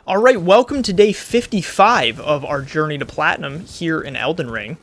Alright, welcome to day 55 of our journey to Platinum here in Elden Ring.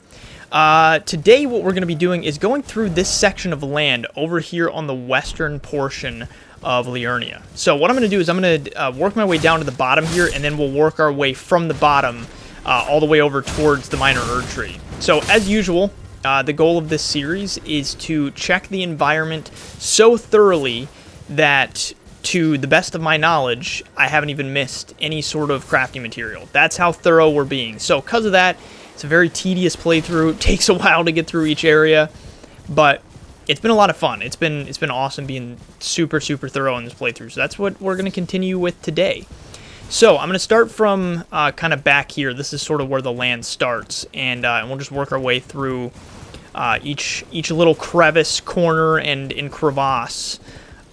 Today what we're going to be doing is going through this section of land over here on the western portion of Liurnia. So what I'm going to do is I'm going to work my way down to the bottom here, and then we'll work our way from the bottom all the way over towards the Minor Erdtree. So as usual, the goal of this series is to check the environment so thoroughly that, to the best of my knowledge, I haven't even missed any sort of crafting material. That's how thorough we're being. So because of that, it's a very tedious playthrough. It takes a while to get through each area, but it's been a lot of fun. It's been awesome being super thorough in this playthrough. So that's what we're going to continue with today. So I'm going to start from kind of back here. This is sort of where the land starts, and we'll just work our way through each little crevice, corner, and crevasse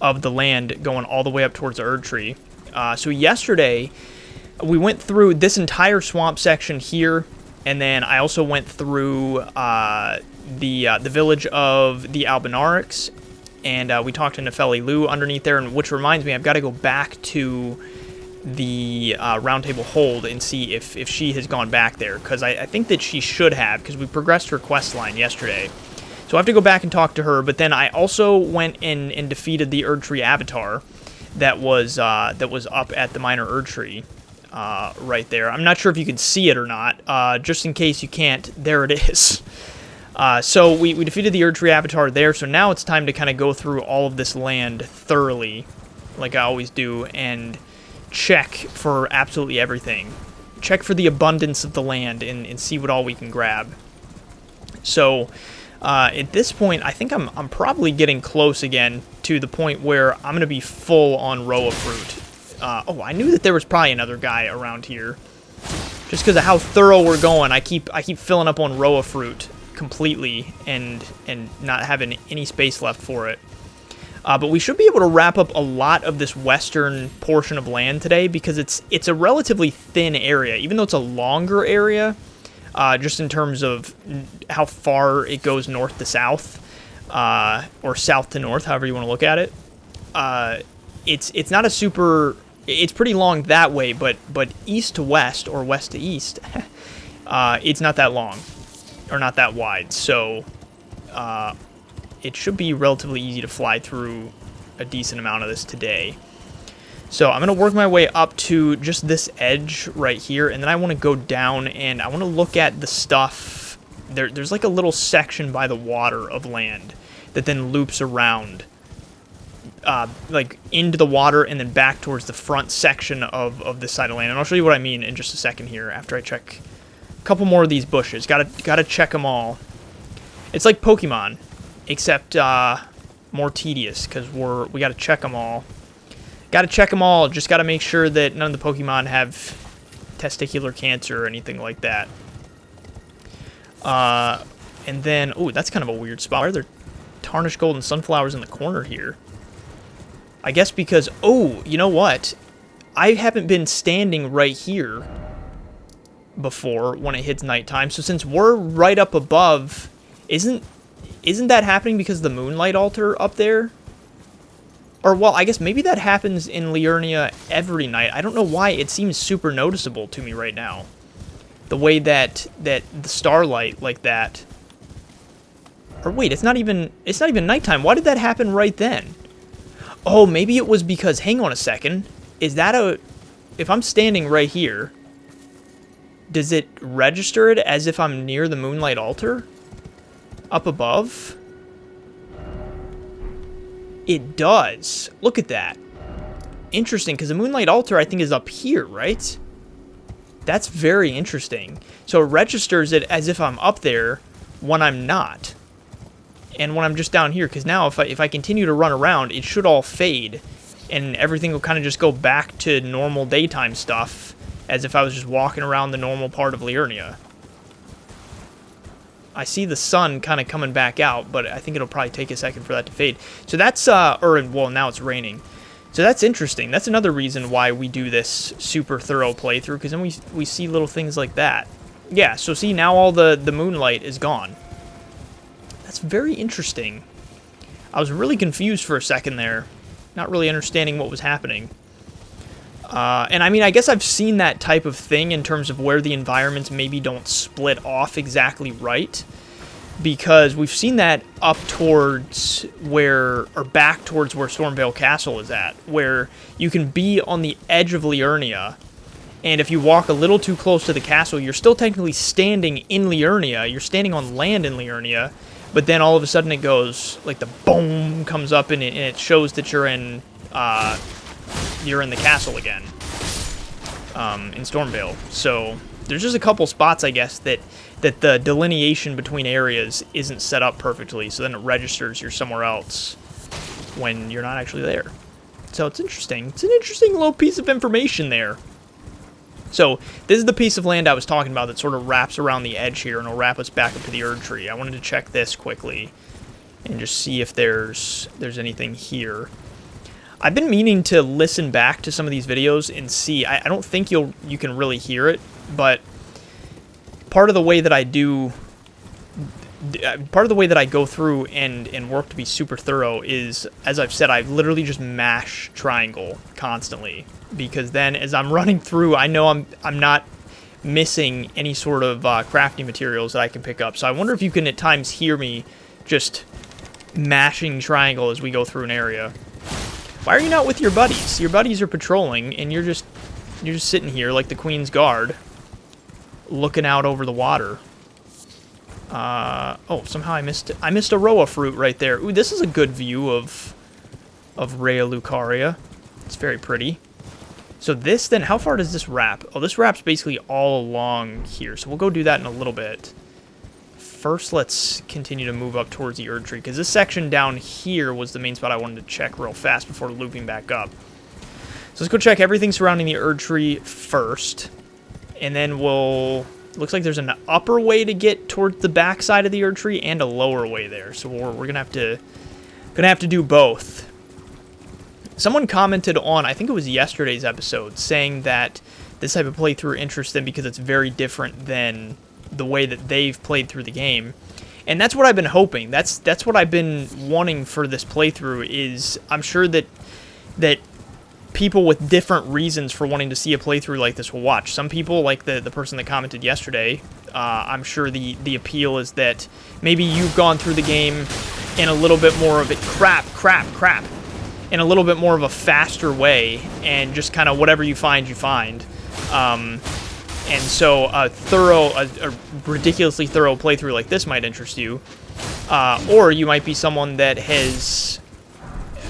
of the land, going all the way up towards the Erdtree. So yesterday, we went through this entire swamp section here, and then I also went through the village of the Albinarics, and we talked to Nefeli Lu underneath there, and which reminds me, I've got to go back to the Round Table Hold and see if she has gone back there, because I think that she should have, because we progressed her quest line yesterday. So I have to go back and talk to her, but then I also went in and defeated the Erdtree Avatar that was up at the Minor Erdtree right there. I'm not sure if you can see it or not. Just in case you can't, there it is. So we defeated the Erdtree Avatar there, so now it's time to kind of go through all of this land thoroughly, like I always do, and check for absolutely everything. Check for the abundance of the land and see what all we can grab. So at this point, I think I'm probably getting close again to the point where I'm going to be full on Roa fruit. Oh, I knew that there was probably another guy around here. Just because of how thorough we're going, I keep filling up on Roa fruit completely and not having any space left for it. But we should be able to wrap up a lot of this western portion of land today, because it's a relatively thin area, even though it's a longer area. Just in terms of how far it goes north to south, or south to north, however you want to look at it. It's not a super. It's pretty long that way, but east to west or west to east, it's not that long, or not that wide. So it should be relatively easy to fly through a decent amount of this today. So I'm going to work my way up to just this edge right here, and then I want to go down and I want to look at the stuff. There's like a little section by the water of land that then loops around, like into the water and then back towards the front section of this side of land. And I'll show you what I mean in just a second here after I check a couple more of these bushes. Gotta check them all. It's like Pokemon, except more tedious, because we got to check them all. Got to check them all. Just got to make sure that none of the Pokemon have testicular cancer or anything like that. And then, oh, that's kind of a weird spot. Why are there tarnished golden sunflowers in the corner here? I guess because, oh, you know what? I haven't been standing right here before when it hits nighttime. So since we're right up above, isn't that happening because of the moonlight altar up there? Or, well, I guess maybe that happens in Liurnia every night. I don't know why it seems super noticeable to me right now. The way that the starlight like that. Or wait, it's not even nighttime. Why did that happen right then? Oh, maybe it was because, hang on a second. Is that if I'm standing right here, does it register it as if I'm near the moonlight altar? Up above? It does. Look at that. Interesting, because the Moonlight Altar, I think, is up here, right? That's very interesting. So it registers it as if I'm up there when I'm not. And when I'm just down here, because now if I continue to run around, it should all fade. And everything will kind of just go back to normal daytime stuff, as if I was just walking around the normal part of Liurnia. I see the sun kind of coming back out, but I think it'll probably take a second for that to fade. So that's, well, now it's raining. So that's interesting. That's another reason why we do this super thorough playthrough, because then we see little things like that. Yeah, so see, now all the moonlight is gone. That's very interesting. I was really confused for a second there, not really understanding what was happening. And I mean, I guess I've seen that type of thing in terms of where the environments maybe don't split off exactly right. Because we've seen that up towards where, or back towards where Stormvale Castle is at, where you can be on the edge of Liurnia, and if you walk a little too close to the castle, you're still technically standing in Liurnia, you're standing on land in Liurnia, but then all of a sudden it goes, like the boom comes up and it shows that you're in the castle again, in Stormvale. So there's just a couple spots, I guess, that the delineation between areas isn't set up perfectly, so then it registers you're somewhere else when you're not actually there. So it's interesting. It's an interesting little piece of information there. So this is the piece of land I was talking about that sort of wraps around the edge here, and will wrap us back up to the Erd Tree. I wanted to check this quickly and just see if there's anything here. I've been meaning to listen back to some of these videos and see. I don't think you can really hear it, but part of the way that I go through and work to be super thorough is, as I've said, I literally just mash triangle constantly, because then as I'm running through, I know I'm not missing any sort of crafting materials that I can pick up. So I wonder if you can at times hear me just mashing triangle as we go through an area. Why are you not with your buddies? Your buddies are patrolling, and you're just sitting here like the Queen's Guard, looking out over the water. Oh, somehow I missed a Roa fruit right there. Ooh, this is a good view of Rhea Lucaria. It's very pretty. So this then, how far does this wrap? Oh, this wraps basically all along here. So we'll go do that in a little bit. First, let's continue to move up towards the Erd Tree, because this section down here was the main spot I wanted to check real fast before looping back up. So let's go check everything surrounding the Erd Tree first. And then we'll... Looks like there's an upper way to get towards the back side of the Erd Tree and a lower way there. So we're gonna have to do both. Someone commented on, I think it was yesterday's episode, saying that this type of playthrough interests them because it's very different than the way that they've played through the game. And that's what I've been hoping. That's what I've been wanting for this playthrough. Is I'm sure that people with different reasons for wanting to see a playthrough like this will watch. Some people, like the person that commented yesterday, I'm sure the appeal is that maybe you've gone through the game in a little bit more of a crap, in a little bit more of a faster way, and just kind of whatever you find, you find. And so a ridiculously thorough playthrough like this might interest you. Or you might be someone that has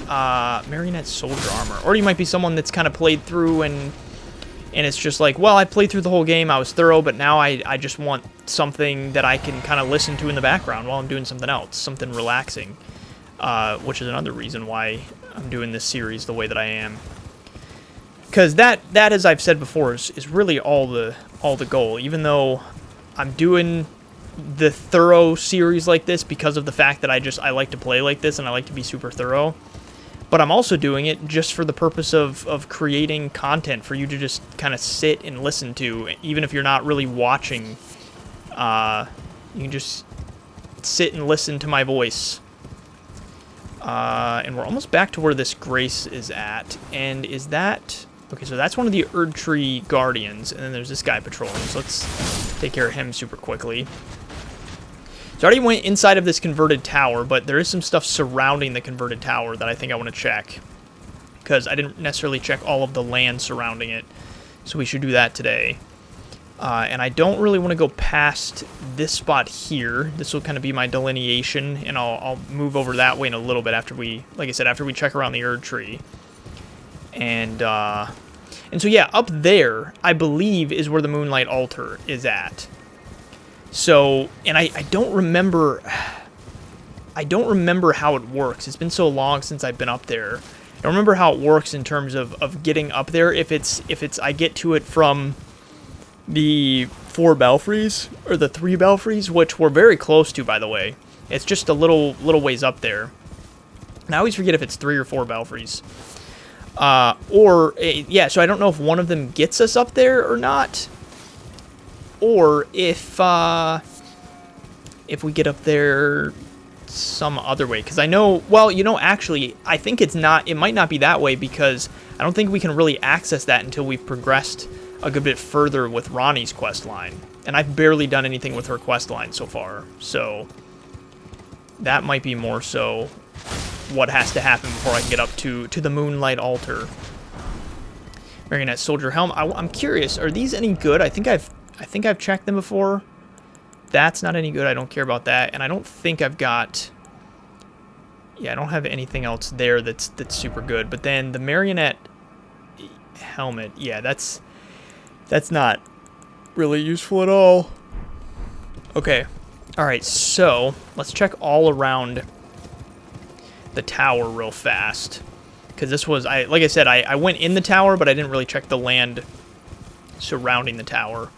Marionette Soldier Armor. Or you might be someone that's kind of played through and it's just like, well, I played through the whole game, I was thorough, but now I just want something that I can kind of listen to in the background while I'm doing something else, something relaxing. Which is another reason why I'm doing this series the way that I am. Because that, as I've said before, is really all the goal. Even though I'm doing the thorough series like this because of the fact that I like to play like this and I like to be super thorough. But I'm also doing it just for the purpose of creating content for you to just kind of sit and listen to. Even if you're not really watching, you can just sit and listen to my voice. And we're almost back to where this Grace is at. And is that... Okay, so that's one of the Erd Tree Guardians, and then there's this guy patrolling, so let's take care of him super quickly. So I already went inside of this converted tower, but there is some stuff surrounding the converted tower that I think I want to check, because I didn't necessarily check all of the land surrounding it, so we should do that today. And I don't really want to go past this spot here. This will kind of be my delineation, and I'll move over that way in a little bit after we, like I said, after we check around the Erd Tree. And so yeah, up there, I believe, is where the Moonlight Altar is at. So, and I don't remember how it works. It's been so long since I've been up there. I don't remember how it works in terms of getting up there. If it's I get to it from the 4 belfries, or the 3 belfries, which we're very close to, by the way. It's just a little ways up there. And I always forget if it's 3 or 4 belfries. Yeah, so I don't know if one of them gets us up there or not, or if we get up there some other way, because I know, well, you know, actually, I think it's not, it might not be that way, because I don't think we can really access that until we've progressed a good bit further with Ronnie's quest line, and I've barely done anything with her quest line so far, so that might be more so what has to happen before I can get up to the Moonlight Altar. Marionette Soldier Helm. I'm curious, are these any good? I think I've checked them before. That's not any good. I don't care about that. And I don't think I've got... Yeah, I don't have anything else there that's super good. But then the Marionette Helmet, yeah, that's not really useful at all. Okay. Alright, so let's check all around the tower real fast. Because this was, like I said, I went in the tower, but I didn't really check the land surrounding the tower.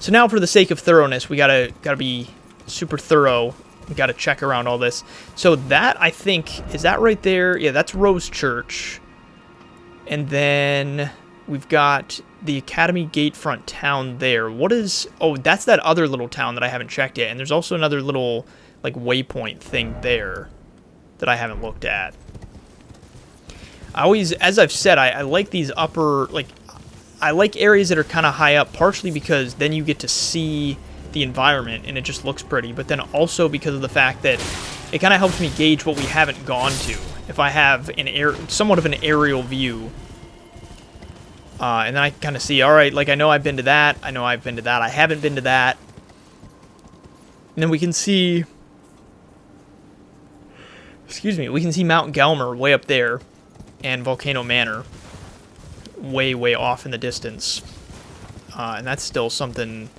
So now, for the sake of thoroughness, we gotta be super thorough. We gotta check around all this. So that, I think, is that right there? Yeah, that's Rose Church. And then we've got the Academy Gatefront town there. What is... Oh, that's that other little town that I haven't checked yet. And there's also another little, like, waypoint thing there that I haven't looked at. I always, as I've said, I like these upper, like... I like areas that are kind of high up, partially because then you get to see the environment and it just looks pretty, but then also because of the fact that it kind of helps me gauge what we haven't gone to. If I have somewhat of an aerial view, and then I kind of see, all right, like I know I've been to that, I know I've been to that, I haven't been to that, and then we can see, excuse me, we can see Mount Gelmer way up there, and Volcano Manor way off in the distance, and that's still something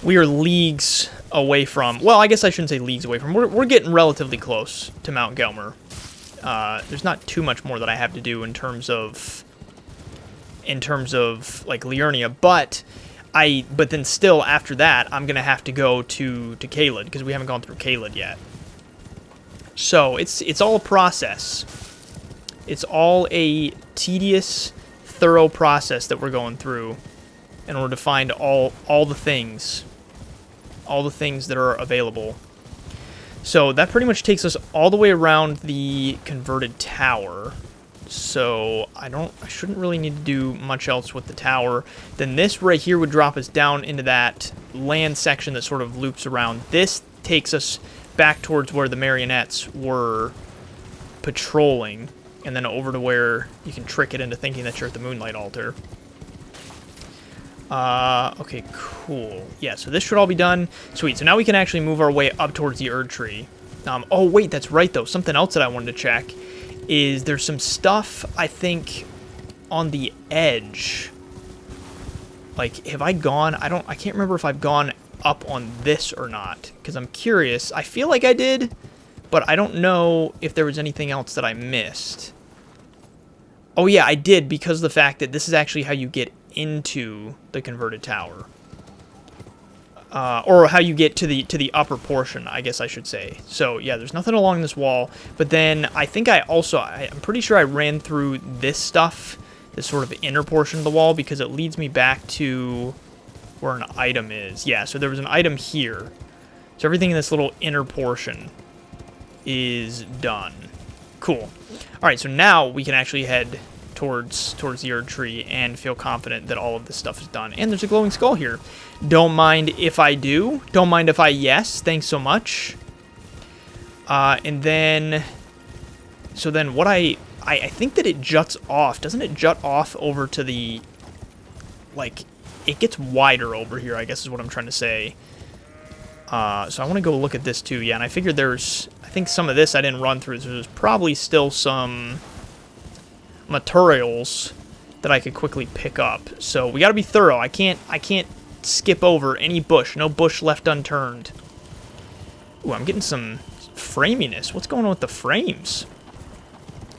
we are leagues away from. Well, I guess I shouldn't say leagues away from. We're getting relatively close to Mount Gelmer. There's not too much more that I have to do in terms of like Liurnia, but then still after that I'm gonna have to go to Caelid, because we haven't gone through Caelid yet. So it's all a process. It's all a tedious, thorough process that we're going through in order to find all the things that are available. So that pretty much takes us all the way around the converted tower. So I shouldn't really need to do much else with the tower. Then this right here would drop us down into that land section that sort of loops around. This takes us back towards where the marionettes were patrolling, and then over to where you can trick it into thinking that you're at the Moonlight Altar. Okay, cool. Yeah, so this should all be done. Sweet, so now we can actually move our way up towards the Erd Tree. Oh, wait, that's right, though. Something else that I wanted to check is there's some stuff, I think, on the edge. Like, have I gone... I can't remember if I've gone up on this or not, because I'm curious. I feel like I did, but I don't know if there was anything else that I missed. Oh yeah, I did, because of the fact that this is actually how you get into the converted tower. Or how you get to the upper portion, I guess I should say. So yeah, there's nothing along this wall, but then I think I'm pretty sure I ran through this stuff, this sort of inner portion of the wall, because it leads me back to where an item is. Yeah, so there was an item here. So everything in this little inner portion is done. Cool. Alright, so now we can actually head towards the Erd Tree and feel confident that all of this stuff is done. And there's a glowing skull here. Don't mind if I do. Don't mind if I yes. Thanks so much. And then... So then what I think that it juts off. Doesn't it jut off over to the... Like, it gets wider over here, I guess is what I'm trying to say. So I want to go look at this too. Yeah, and I figured there's... I think some of this I didn't run through, so there's probably still some materials that I could quickly pick up. So we got to be thorough. I can't skip over any bush. No bush left unturned. Ooh, I'm getting some framiness. What's going on with the frames?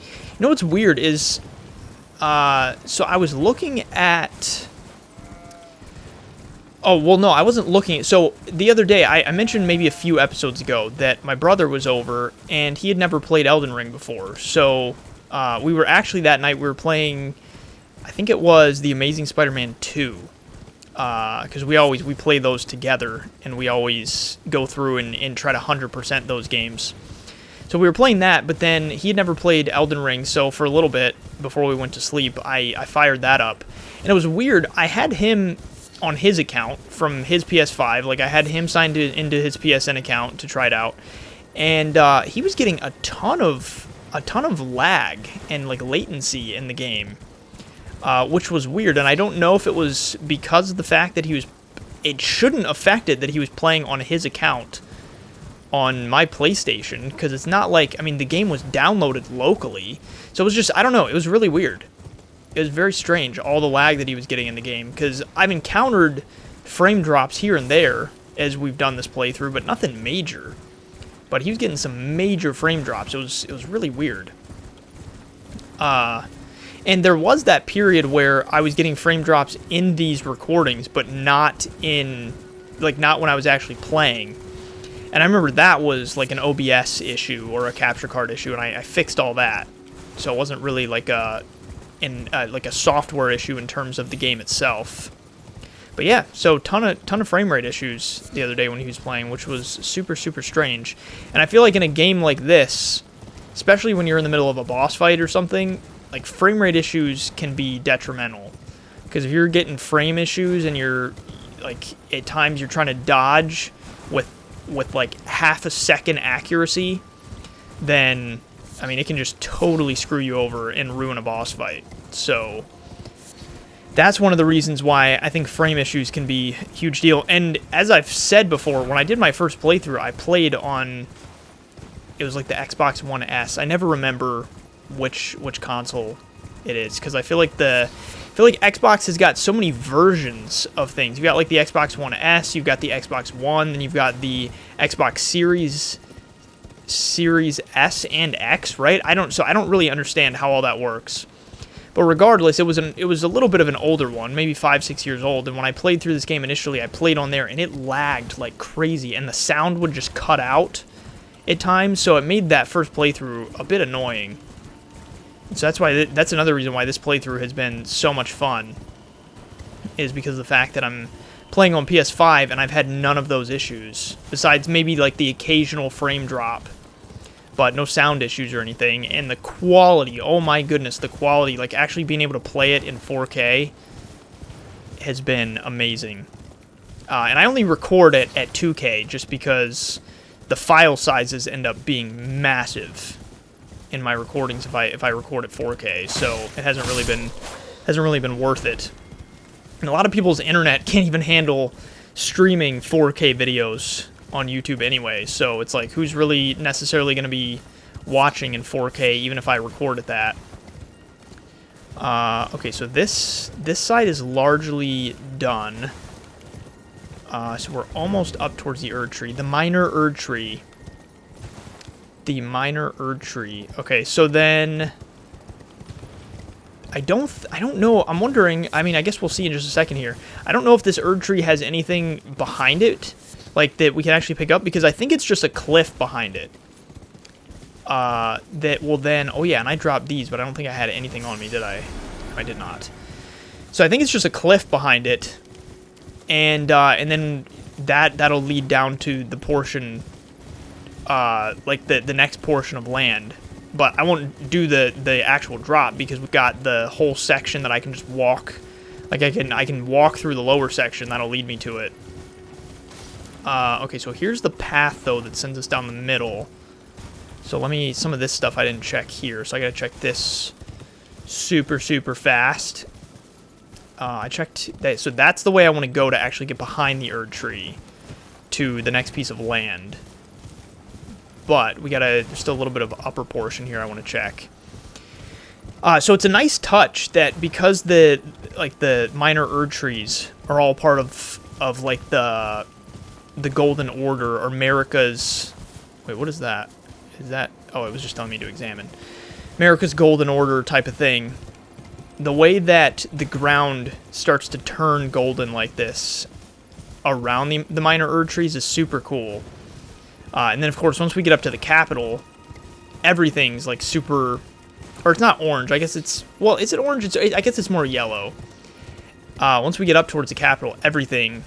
You know what's weird is, so I was looking at... Oh, well, no, I wasn't looking. So the other day, I mentioned maybe a few episodes ago that my brother was over, and he had never played Elden Ring before. So we were actually, that night, we were playing, I think it was The Amazing Spider-Man 2. because we play those together, and we always go through and try to 100% those games. So we were playing that, but then he had never played Elden Ring, so for a little bit before we went to sleep, I fired that up. And it was weird. I had him on his account from his PS5. Like, I had him signed into his PSN account to try it out. And he was getting a ton of lag and, like, latency in the game, which was weird. And I don't know if it was because of the fact that it shouldn't affect it that he was playing on his account on my PlayStation, because it's not like, I mean, the game was downloaded locally, so it was just, I don't know, it was really weird. It was very strange, all the lag that he was getting in the game, because I've encountered frame drops here and there as we've done this playthrough, but nothing major. But he was getting some major frame drops. It was really weird. And there was that period where I was getting frame drops in these recordings, but not when I was actually playing. And I remember that was like an OBS issue or a capture card issue, and I fixed all that. So it wasn't really like a software issue in terms of the game itself. But yeah, so ton of frame rate issues the other day when he was playing, which was super, super strange. And I feel like in a game like this, especially when you're in the middle of a boss fight or something, like, frame rate issues can be detrimental. Because if you're getting frame issues and you're, like, at times you're trying to dodge with like half a second accuracy, then, I mean, it can just totally screw you over and ruin a boss fight. So that's one of the reasons why I think frame issues can be a huge deal. And as I've said before, when I did my first playthrough, I played on, it was like the Xbox One S. I never remember which console it is, because I feel like Xbox has got so many versions of things. You've got like the Xbox One S, you've got the Xbox One, then you've got the Xbox Series S and X, right? I don't really understand how all that works. But regardless, it was a little bit of an older one, maybe 5-6 years old. And when I played through this game initially, I played on there, and it lagged like crazy, and the sound would just cut out at times. So it made that first playthrough a bit annoying. So that's another reason why this playthrough has been so much fun, is because of the fact that I'm playing on PS5 and I've had none of those issues, besides maybe like the occasional frame drop, but no sound issues or anything. And the quality, oh my goodness, the quality, like actually being able to play it in 4K has been amazing. And I only record it at 2K just because the file sizes end up being massive in my recordings if I record at 4K, so it hasn't really been worth it. And a lot of people's internet can't even handle streaming 4K videos on YouTube anyway, so it's like, who's really necessarily going to be watching in 4K even if I record at that? Okay, so this side is largely done. So we're almost up towards the Erd Tree. The minor Erd Tree. The minor Erd Tree. Okay, so then I don't know. I'm wondering, I mean, I guess we'll see in just a second here. I don't know if this Erd Tree has anything behind it, like, that we can actually pick up, because I think it's just a cliff behind it. That will then, oh yeah, and I dropped these, but I don't think I had anything on me, did I? I did not. So I think it's just a cliff behind it, and then that'll lead down to the portion, like the next portion of land. But I won't do the actual drop, because we've got the whole section that I can just walk. Like, I can walk through the lower section. That'll lead me to it. Okay, so here's the path, though, that sends us down the middle. So some of this stuff I didn't check here, so I gotta check this super, super fast. I checked that, so that's the way I want to go to actually get behind the Erd Tree to the next piece of land. But we got just a little bit of upper portion here I want to check. So it's a nice touch that, because the minor Erd Trees are all part of like the Golden Order, or Marika's. Wait, what is that? Is that? Oh, it was just telling me to examine. Marika's Golden Order type of thing. The way that the ground starts to turn golden like this around the minor Erd Trees is super cool. And then, of course, once we get up to the capital, everything's, like, super... Or it's not orange. I guess it's... Well, is it orange? I guess it's more yellow. Once we get up towards the capital, everything,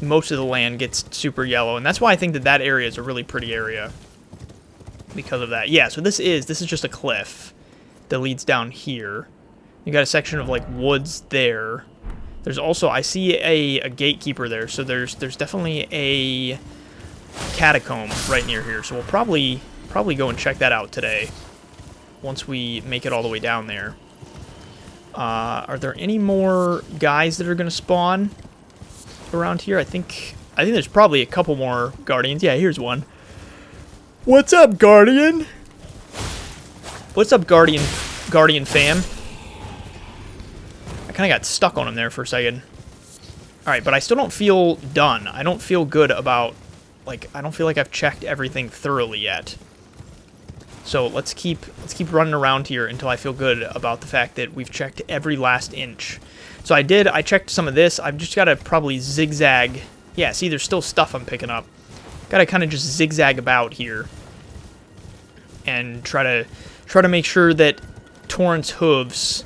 most of the land gets super yellow, and that's why I think that that area is a really pretty area because of that. Yeah, so this is just a cliff that leads down here. You got a section of like woods there. There's also, I see a gatekeeper there, so there's definitely a catacomb right near here. So we'll probably go and check that out today once we make it all the way down there. Are there any more guys that are going to spawn around here? I think there's probably a couple more guardians. Yeah, here's one. What's up, Guardian? What's up, Guardian fam? I kind of got stuck on him there for a second. Alright, but I still don't feel done. I don't feel good about, like, I don't feel like I've checked everything thoroughly yet. So let's keep running around here until I feel good about the fact that we've checked every last inch. So I checked some of this. I've just got to probably zigzag. Yeah, see, there's still stuff I'm picking up. Got to kind of just zigzag about here and try to make sure that Torrent's hooves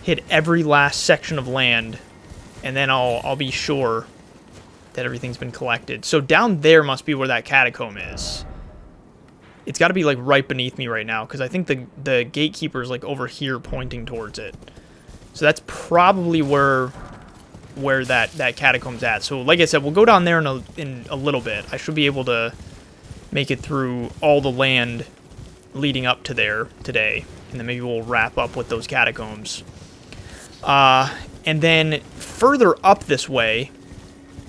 hit every last section of land, and then I'll be sure that everything's been collected. So down there must be where that catacomb is. It's got to be like right beneath me right now, because I think the gatekeeper is like over here pointing towards it. So that's probably where that catacomb's at. So like I said, we'll go down there in a little bit. I should be able to make it through all the land leading up to there today, and then maybe we'll wrap up with those catacombs. And then further up this way,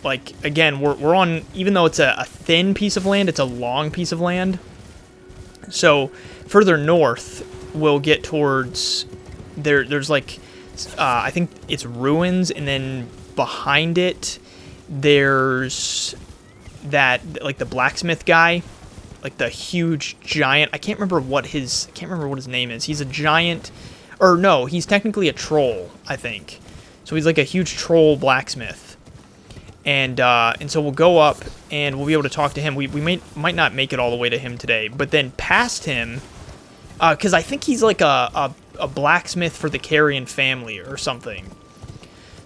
like, again, we're on, even though it's a thin piece of land, it's a long piece of land. So further north, we'll get towards, there's like, I think it's ruins, and then behind it, there's that, like, the blacksmith guy, like the huge giant, I can't remember what his name is. He's a giant, or no, he's technically a troll, I think. So he's like a huge troll blacksmith. And so we'll go up, and we'll be able to talk to him. We might not make it all the way to him today, but then past him, because I think he's like a blacksmith for the Carrion family or something.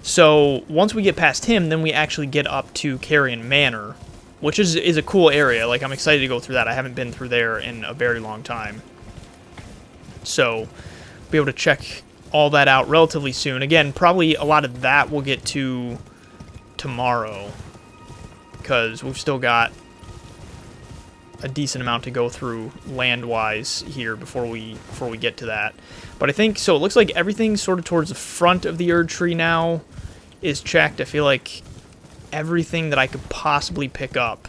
So once we get past him, then we actually get up to Carrion Manor, which is a cool area. Like, I'm excited to go through that. I haven't been through there in a very long time. So be able to check all that out relatively soon. Again, probably a lot of that we'll get to tomorrow, because we've still got a decent amount to go through land-wise here before we get to that. But I think, so it looks like everything sort of towards the front of the Erd Tree now is checked. I feel like everything that I could possibly pick up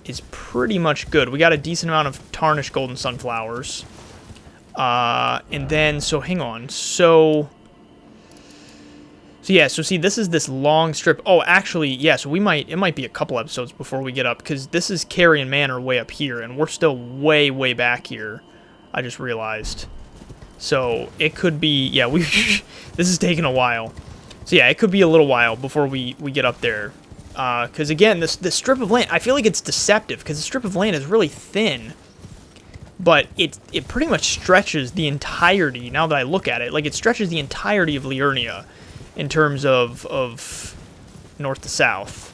is pretty much good. We got a decent amount of tarnished golden sunflowers. And then, so hang on. So yeah, so see, this is this long strip. Oh, actually, yeah, so it might be a couple episodes before we get up, because this is Carrion Manor way up here, and we're still way, way back here. I just realized. So it could be, yeah, this is taking a while. So yeah, it could be a little while before we get up there. Because again, this strip of land, I feel like it's deceptive, because the strip of land is really thin. But it pretty much stretches the entirety, now that I look at it, like, it stretches the entirety of Liurnia in terms of north to south.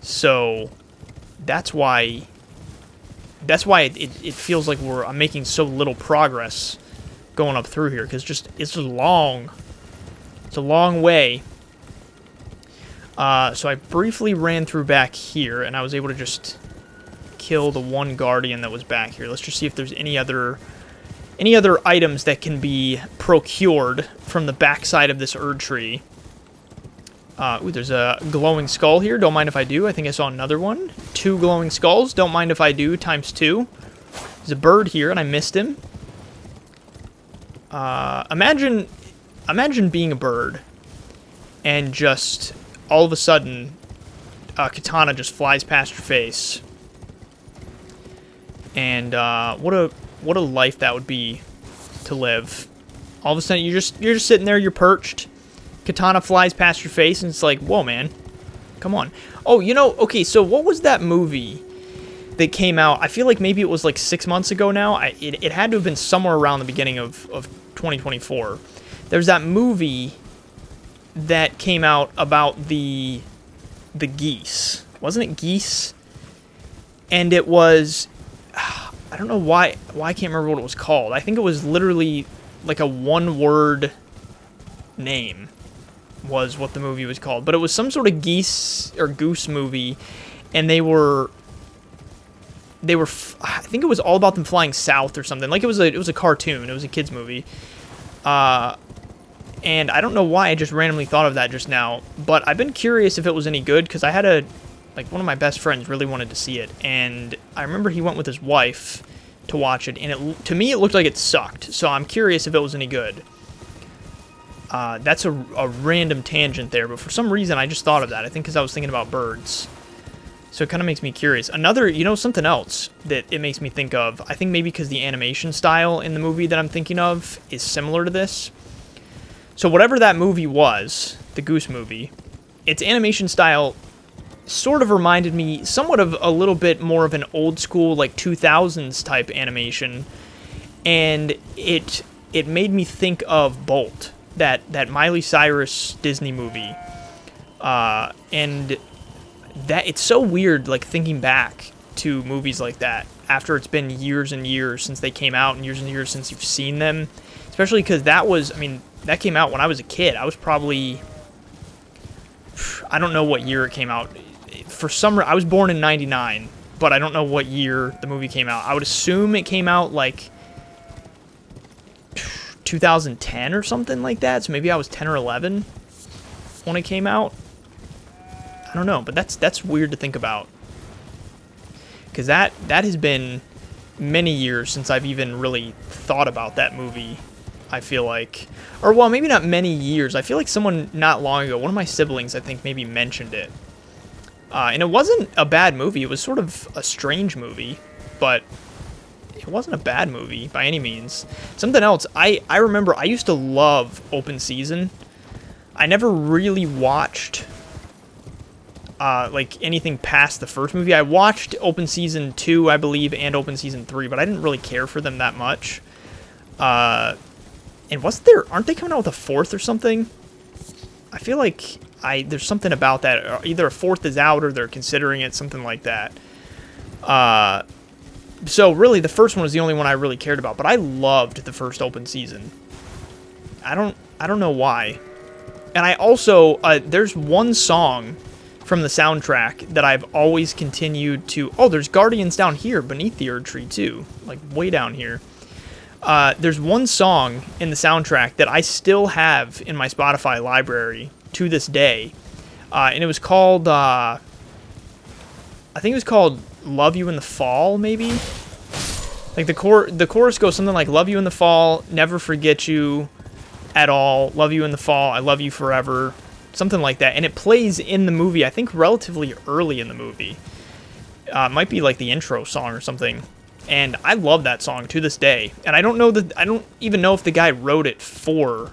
So that's why it feels like I'm making so little progress going up through here, because it's just long. It's a long way. So I briefly ran through back here, and I was able to just kill the one guardian that was back here. Let's just see if there's any other items that can be procured from the backside of this Erd Tree. Ooh, there's a glowing skull here. Don't mind if I do. I think I saw another one. 2 glowing skulls. Don't mind if I do. Times 2. There's a bird here, and I missed him. Imagine being a bird, and just all of a sudden, a katana just flies past your face. And what a life that would be to live. All of a sudden, you're just sitting there, you're perched. Katana flies past your face, and it's like, whoa, man, come on. Oh, you know, okay, so what was that movie that came out? I feel like maybe it was like 6 months ago now. It had to have been somewhere around the beginning of 2024. There's that movie that came out about the geese. Wasn't it geese? And it was, I don't know why I can't remember what it was called. I think it was literally like a one-word name was what the movie was called. But it was some sort of geese or goose movie, and they were I think it was all about them flying south or something. Like it was a cartoon. It was a kids movie. And I don't know why I just randomly thought of that just now, but I've been curious if it was any good, because I had one of my best friends really wanted to see it, and I remember he went with his wife to watch it, and to me it looked like it sucked, so I'm curious if it was any good. That's a random tangent there, but for some reason I just thought of that. I think because I was thinking about birds. So it kind of makes me curious. Another, something else that it makes me think of, I think maybe because the animation style in the movie that I'm thinking of is similar to this. So whatever that movie was, the Goose movie, its animation style sort of reminded me somewhat of a little bit more of an old school, like 2000s type animation. And it made me think of Bolt, that Miley Cyrus Disney movie. And that it's so weird, like, thinking back to movies like that after it's been years and years since they came out and years since you've seen them. Especially because that came out when I was a kid. I was probably, I don't know what year it came out. I was born in 99, but I don't know what year the movie came out. I would assume it came out like 2010 or something like that. So maybe I was 10 or 11 when it came out. I don't know, but that's weird to think about. Because that has been many years since I've even really thought about that movie, I feel like. Or, well, maybe not many years. I feel like someone not long ago, one of my siblings, I think, maybe mentioned it. And it wasn't a bad movie. It was sort of a strange movie, but it wasn't a bad movie by any means. Something else, I remember I used to love Open Season. I never really watched like anything past the first movie. I watched Open Season 2, I believe, and Open Season 3, but I didn't really care for them that much. And aren't they coming out with a fourth or something? I feel like there's something about that. Either a fourth is out or they're considering it, something like that. So really, the first one was the only one I really cared about, but I loved the first Open Season. I don't know why. And I also, there's one song from the soundtrack that I've always continued to... Oh, there's Guardians down here beneath the Erd Tree, too. Like, way down here. There's one song in the soundtrack that I still have in my Spotify library to this day. And it was called... I think it was called Love You in the Fall, maybe? Like, the chorus goes something like, love you in the fall, never forget you at all, love you in the fall, I love you forever... Something like that, and it plays in the movie, I think relatively early in the movie. It might be like the intro song or something. And I love that song to this day. And I don't even know if the guy wrote it for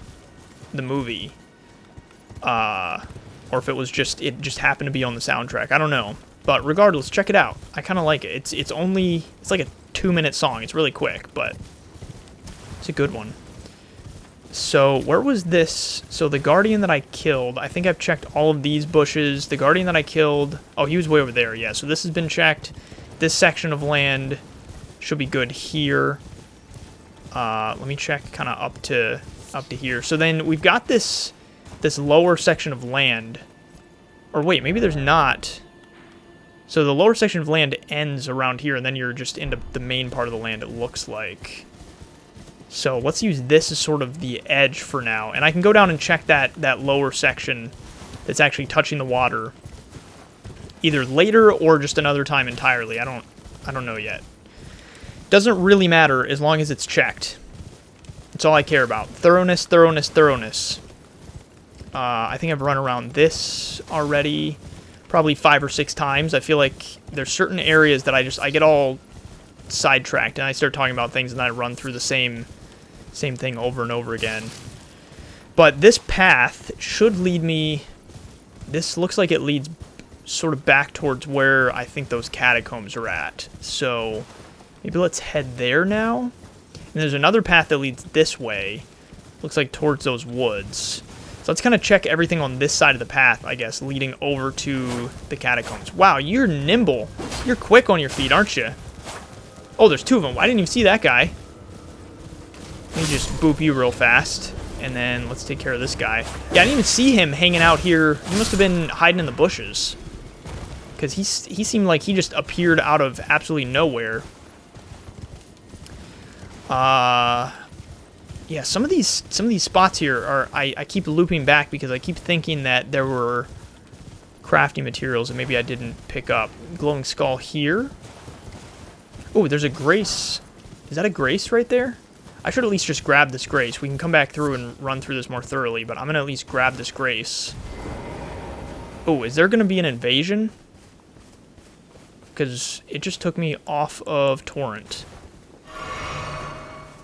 the movie. Or if it just happened to be on the soundtrack. I don't know. But regardless, check it out. I kind of like it. It's like a 2-minute song. It's really quick, but it's a good one. So, where was this? So, the Guardian that I killed, I think I've checked all of these bushes. The Guardian that I killed, oh, he was way over there, yeah. So, this has been checked. This section of land should be good here. Let me check kind of up to here. So, then we've got this lower section of land. Or wait, maybe there's not. So, the lower section of land ends around here, and then you're just into the main part of the land, it looks like. So let's use this as sort of the edge for now. And I can go down and check that lower section that's actually touching the water either later or just another time entirely. I don't know yet. Doesn't really matter as long as it's checked. That's all I care about. Thoroughness, thoroughness, thoroughness. I think I've run around this already probably 5 or 6 times. I feel like there's certain areas that I get all sidetracked and I start talking about things and then I run through the same thing over and over again. But this path should lead me... This looks like it leads sort of back towards where I think those catacombs are at. So maybe let's head there now. And there's another path that leads this way. Looks like towards those woods. So let's kind of check everything on this side of the path, I guess, leading over to the catacombs. Wow, you're nimble. You're quick on your feet, aren't you? Oh, there's two of them. I didn't even see that guy. Let me just boop you real fast. And then let's take care of this guy. Yeah, I didn't even see him hanging out here. He must have been hiding in the bushes. Because he seemed like he just appeared out of absolutely nowhere. Yeah, some of these spots here are I keep looping back because I keep thinking that there were crafting materials that maybe I didn't pick up. Glowing skull here. Oh, there's a grace. Is that a grace right there? I should at least just grab this grace. We can come back through and run through this more thoroughly, but I'm going to at least grab this grace. Oh, is there going to be an invasion? Because it just took me off of Torrent.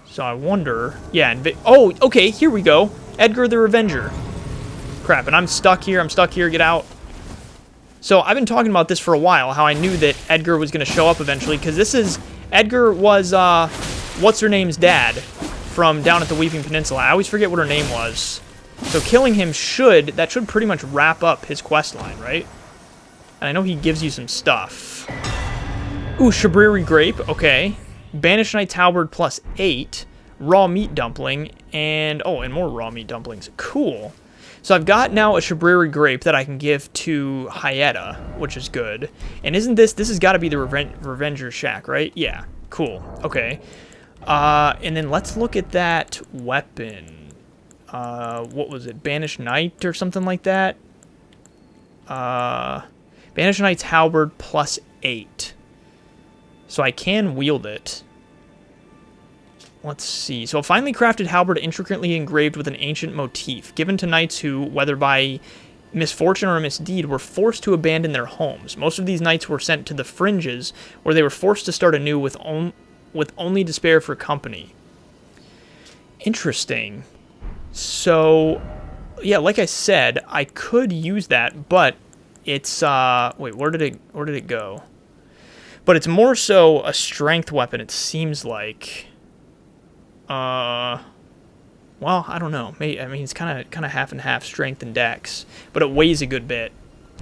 So I wonder... Yeah, oh, okay, here we go. Edgar the Revenger. Crap, and I'm stuck here. Get out. So I've been talking about this for a while, how I knew that Edgar was going to show up eventually, because this is... Edgar was, what's-her-name's dad from down at the Weeping Peninsula. I always forget what her name was. So killing him should pretty much wrap up his quest line, right? And I know he gives you some stuff. Ooh, Shabriri Grape, okay. Banished Knight's Halberd plus 8. Raw Meat Dumpling, and... Oh, and more Raw Meat Dumplings. Cool. So I've got now a Shabriri Grape that I can give to Hyetta, which is good. And isn't this... This has got to be the Revenger Shack, right? Yeah. Cool. Okay. And then let's look at that weapon. What was it? Banished Knight or something like that? Banished Knight's Halberd plus 8. So I can wield it. Let's see. So a finely crafted halberd intricately engraved with an ancient motif, given to knights who, whether by misfortune or a misdeed, were forced to abandon their homes. Most of these knights were sent to the fringes, where they were forced to start anew with only despair for company. Interesting. So, yeah, like I said, I could use that, but it's wait, where did it go? But it's more so a strength weapon, it seems like. Well, I don't know. I mean, it's kind of half and half strength and dex, but it weighs a good bit.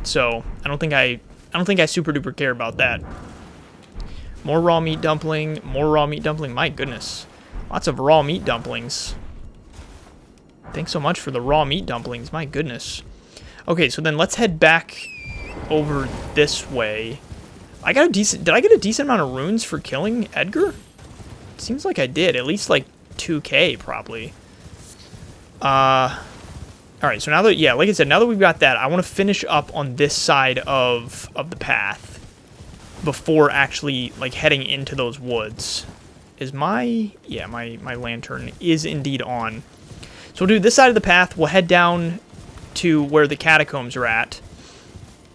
So I don't think I super duper care about that. More raw meat dumpling. More raw meat dumpling. My goodness, lots of raw meat dumplings. Thanks so much for the raw meat dumplings. My goodness. Okay, so then let's head back over this way. I got a decent... Did I get a decent amount of runes for killing Edgar? It seems like I did. At least, like, 2k, probably. Alright, so now that... Yeah, like I said, now that we've got that, I want to finish up on this side of the path before actually, like, heading into those woods. Is my... Yeah, my lantern is indeed on. So we'll do this side of the path. We'll head down to where the catacombs are at.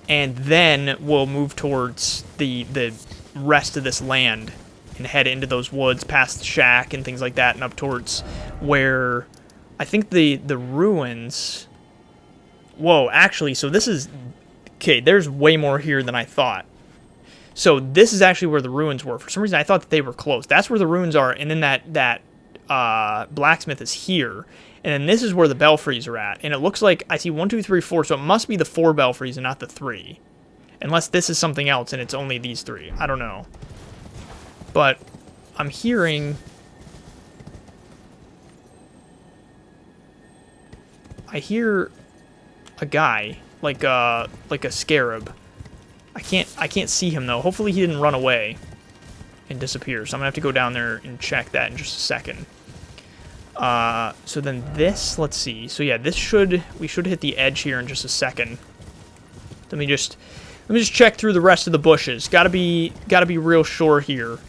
And then we'll move towards the rest of this land and head into those woods, past the shack and things like that, and up towards where I think the ruins... Whoa, actually, so this is... Okay, there's way more here than I thought. So this is actually where the ruins were. For some reason, I thought that they were close. That's where the ruins are, and then that blacksmith is here. And then this is where the belfries are at. And it looks like I see 1, 2, 3, 4. So it must be the 4 belfries and not the 3. Unless this is something else and it's only these 3. I don't know. But I'm hearing... I hear a guy. Like a scarab. I can't see him though. Hopefully he didn't run away and disappear. So I'm going to have to go down there and check that in just a second. So then this, let's see. So yeah, we should hit the edge here in just a second. Let me just check through the rest of the bushes. Gotta be real sure here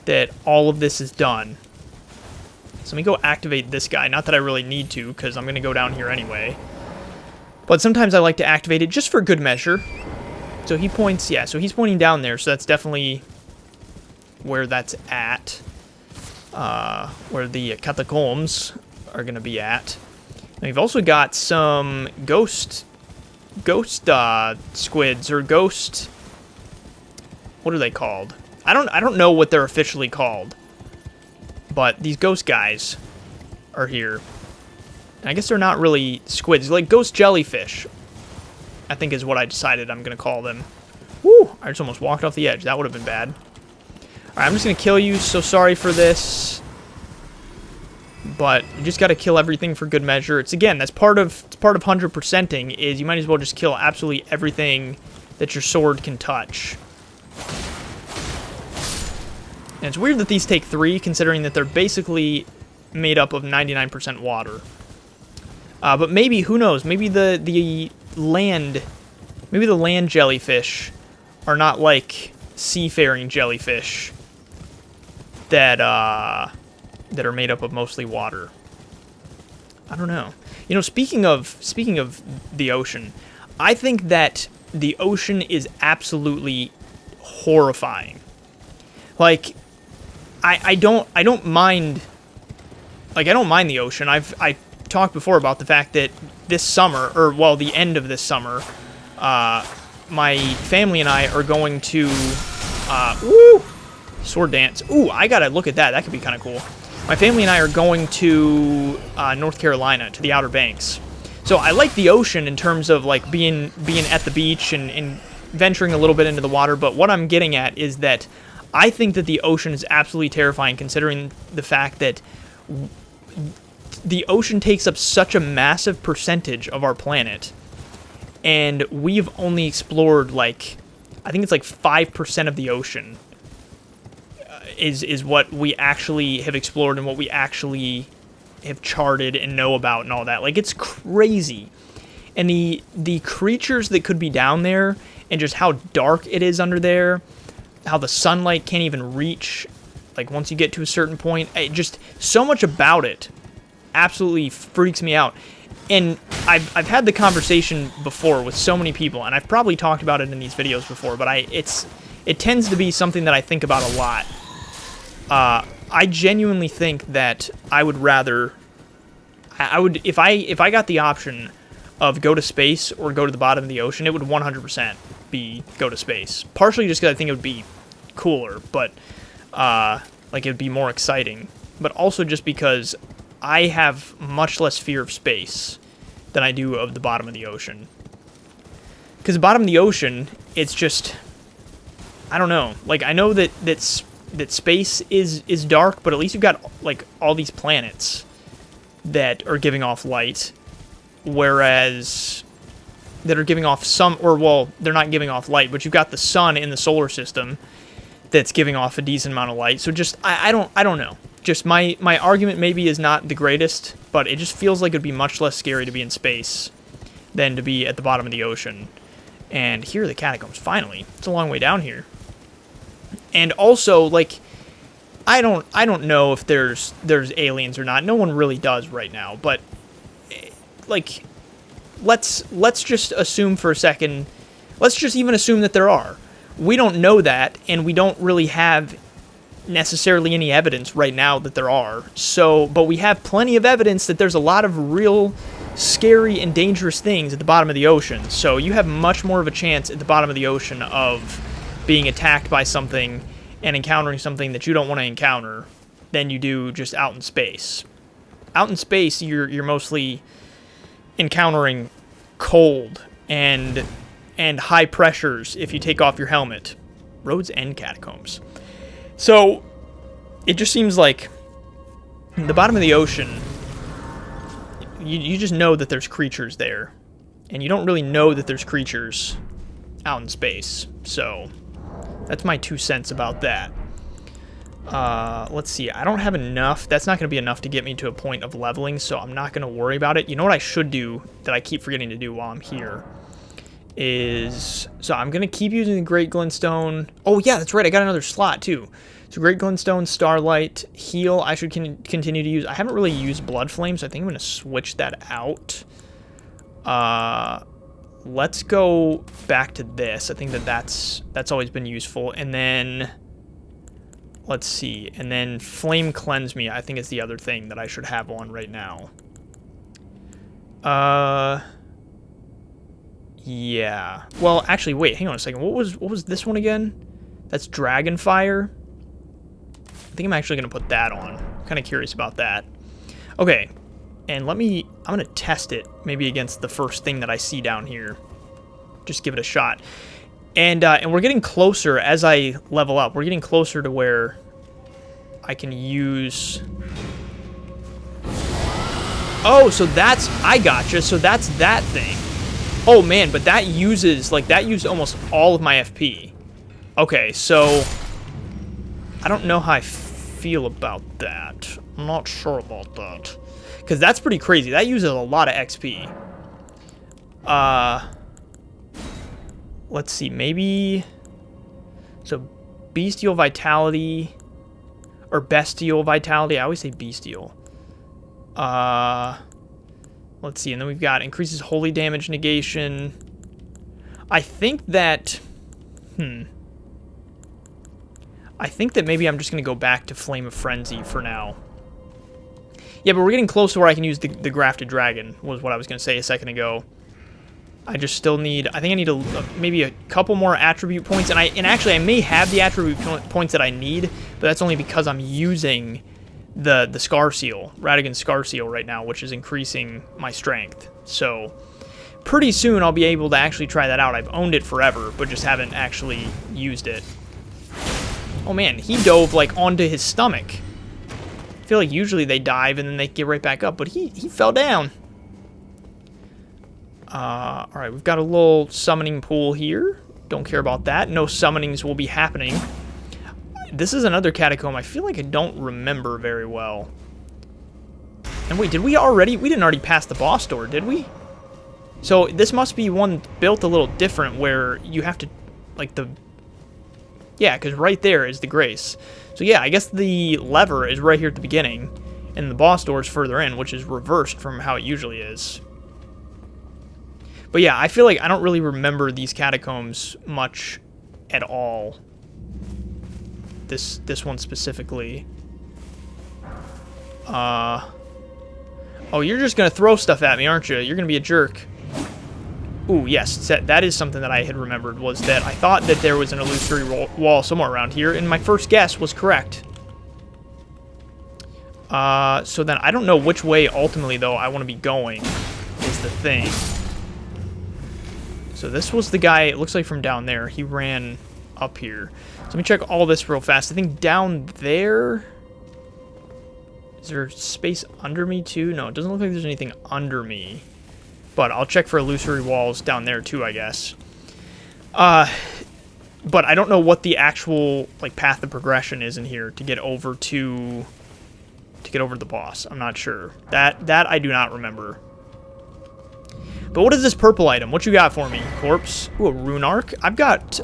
that all of this is done. So let me go activate this guy. Not that I really need to, because I'm gonna go down here anyway. But sometimes I like to activate it just for good measure. So he points, yeah, so he's pointing down there, so that's definitely where that's at. Where the Catacombs are going to be at. And we've also got some ghost squids, or ghost... What are they called? I don't know what they're officially called. But these ghost guys are here. And I guess they're not really squids. Like ghost jellyfish, I think is what I decided I'm going to call them. Woo! I just almost walked off the edge. That would have been bad. Alright, I'm just going to kill you. So sorry for this. But you just got to kill everything for good measure. It's, again, that's part of 100%ing, is you might as well just kill absolutely everything that your sword can touch. And it's weird that these take 3, considering that they're basically made up of 99% water. But maybe, who knows, maybe the land jellyfish are not like seafaring jellyfish that are made up of mostly water. I don't know. You know, speaking of the ocean, I think that the ocean is absolutely horrifying. Like, I don't mind. Like, I don't mind the ocean. I talked before about the fact that this summer, or well, the end of this summer, my family and I are going to sword dance. Ooh, I gotta look at that. That could be kind of cool. My family and I are going to North Carolina, to the Outer Banks. So I like the ocean in terms of like being at the beach and venturing a little bit into the water. But what I'm getting at is that I think that the ocean is absolutely terrifying, considering the fact that the ocean takes up such a massive percentage of our planet, and we've only explored, like, I think it's like 5% of the ocean is what we actually have explored and what we actually have charted and know about and all that. Like, it's crazy. And the creatures that could be down there, and just how dark it is under there, how the sunlight can't even reach, like, once you get to a certain point, just so much about it absolutely freaks me out. And I've had the conversation before with so many people, and I've probably talked about it in these videos before, but it tends to be something that I think about a lot. I genuinely think that I would rather, if I got the option of go to space or go to the bottom of the ocean, it would 100% be go to space. Partially just because I think it would be cooler, but like, it would be more exciting. But also just because I have much less fear of space than I do of the bottom of the ocean. Because the bottom of the ocean, it's just, I don't know. Like, I know that space is dark, but at least you've got, like, all these planets that are giving off light, whereas that are giving off some, or, well, they're not giving off light, but you've got the sun in the solar system that's giving off a decent amount of light. So just, I don't know. Just my argument maybe is not the greatest, but it just feels like it'd be much less scary to be in space than to be at the bottom of the ocean. And here are the catacombs, finally. It's a long way down here. And also, like, I don't know if there's aliens or not. No one really does right now, but like, let's just assume for a second. Let's just even assume that there are. We don't know that, and we don't really have necessarily any evidence right now that there are. So, but we have plenty of evidence that there's a lot of real scary and dangerous things at the bottom of the ocean. So you have much more of a chance at the bottom of the ocean of being attacked by something and encountering something that you don't want to encounter than you do just out in space. Out in space, you're mostly encountering cold and high pressures if you take off your helmet. Roads and catacombs. So it just seems like the bottom of the ocean, you just know that there's creatures there, and you don't really know that there's creatures out in space. So that's my 2 cents about that. Let's see. I don't have enough. That's not going to be enough to get me to a point of leveling, so I'm not going to worry about it. You know what I should do that I keep forgetting to do while I'm here is... So I'm going to keep using the Great Glintstone. Oh, yeah, that's right. I got another slot, too. So Great Glintstone, Starlight, Heal, I should continue to use. I haven't really used Blood Flame, so I think I'm going to switch that out. Let's go back to this. I think that's always been useful. And then, let's see. And then Flame Cleanse Me, I think, is the other thing that I should have on right now. Yeah. Well, actually, wait. Hang on a second. What was this one again? That's Dragonfire. I think I'm actually going to put that on. I'm kind of curious about that. Okay. And I'm going to test it maybe against the first thing that I see down here. Just give it a shot. And we're getting closer as I level up. We're getting closer to where I can use... Oh, so that's... I gotcha. So that's that thing. Oh, man, but that uses... Like, that used almost all of my FP. Okay, so... I don't know how I feel about that. I'm not sure about that. Because that's pretty crazy. That uses a lot of XP. Let's see. Maybe... So, Bestial Vitality... Or Bestial Vitality. I always say Bestial. Let's see. And then we've got increases holy damage negation. I think that... I think that maybe I'm just going to go back to Flame of Frenzy for now. Yeah, but we're getting close to where I can use the Grafted Dragon, was what I was going to say a second ago. I just still need... I think I need maybe a couple more attribute points. And actually, I may have the attribute points that I need, but that's only because I'm using the Scar Seal, Radigan's Scar Seal right now, which is increasing my strength. So, pretty soon I'll be able to actually try that out. I've owned it forever, but just haven't actually used it. Oh man, he dove like onto his stomach. I feel like usually they dive and then they get right back up, but he fell down. Alright, we've got a little summoning pool here. Don't care about that. No summonings will be happening. This is another catacomb I feel like I don't remember very well. And wait, did we already... We didn't already pass the boss door, did we? So this must be one built a little different where you have to... Like the... Yeah, because right there is the Grace. So yeah, I guess the lever is right here at the beginning, and the boss door is further in, which is reversed from how it usually is. But yeah, I feel like I don't really remember these catacombs much at all. This one specifically. Oh, you're just gonna throw stuff at me, aren't you? You're gonna be a jerk. Ooh, yes, that is something that I had remembered, was that I thought that there was an illusory wall somewhere around here, and my first guess was correct. So then I don't know which way, ultimately, though, I want to be going, is the thing. So this was the guy, it looks like from down there. He ran up here. So let me check all this real fast. I think down there... Is there space under me, too? No, it doesn't look like there's anything under me. But I'll check for illusory walls down there too, I guess. But I don't know what the actual like path of progression is in here to get over to the boss. I'm not sure. That I do not remember. But what is this purple item? What you got for me, corpse? Ooh, a rune arc. I've got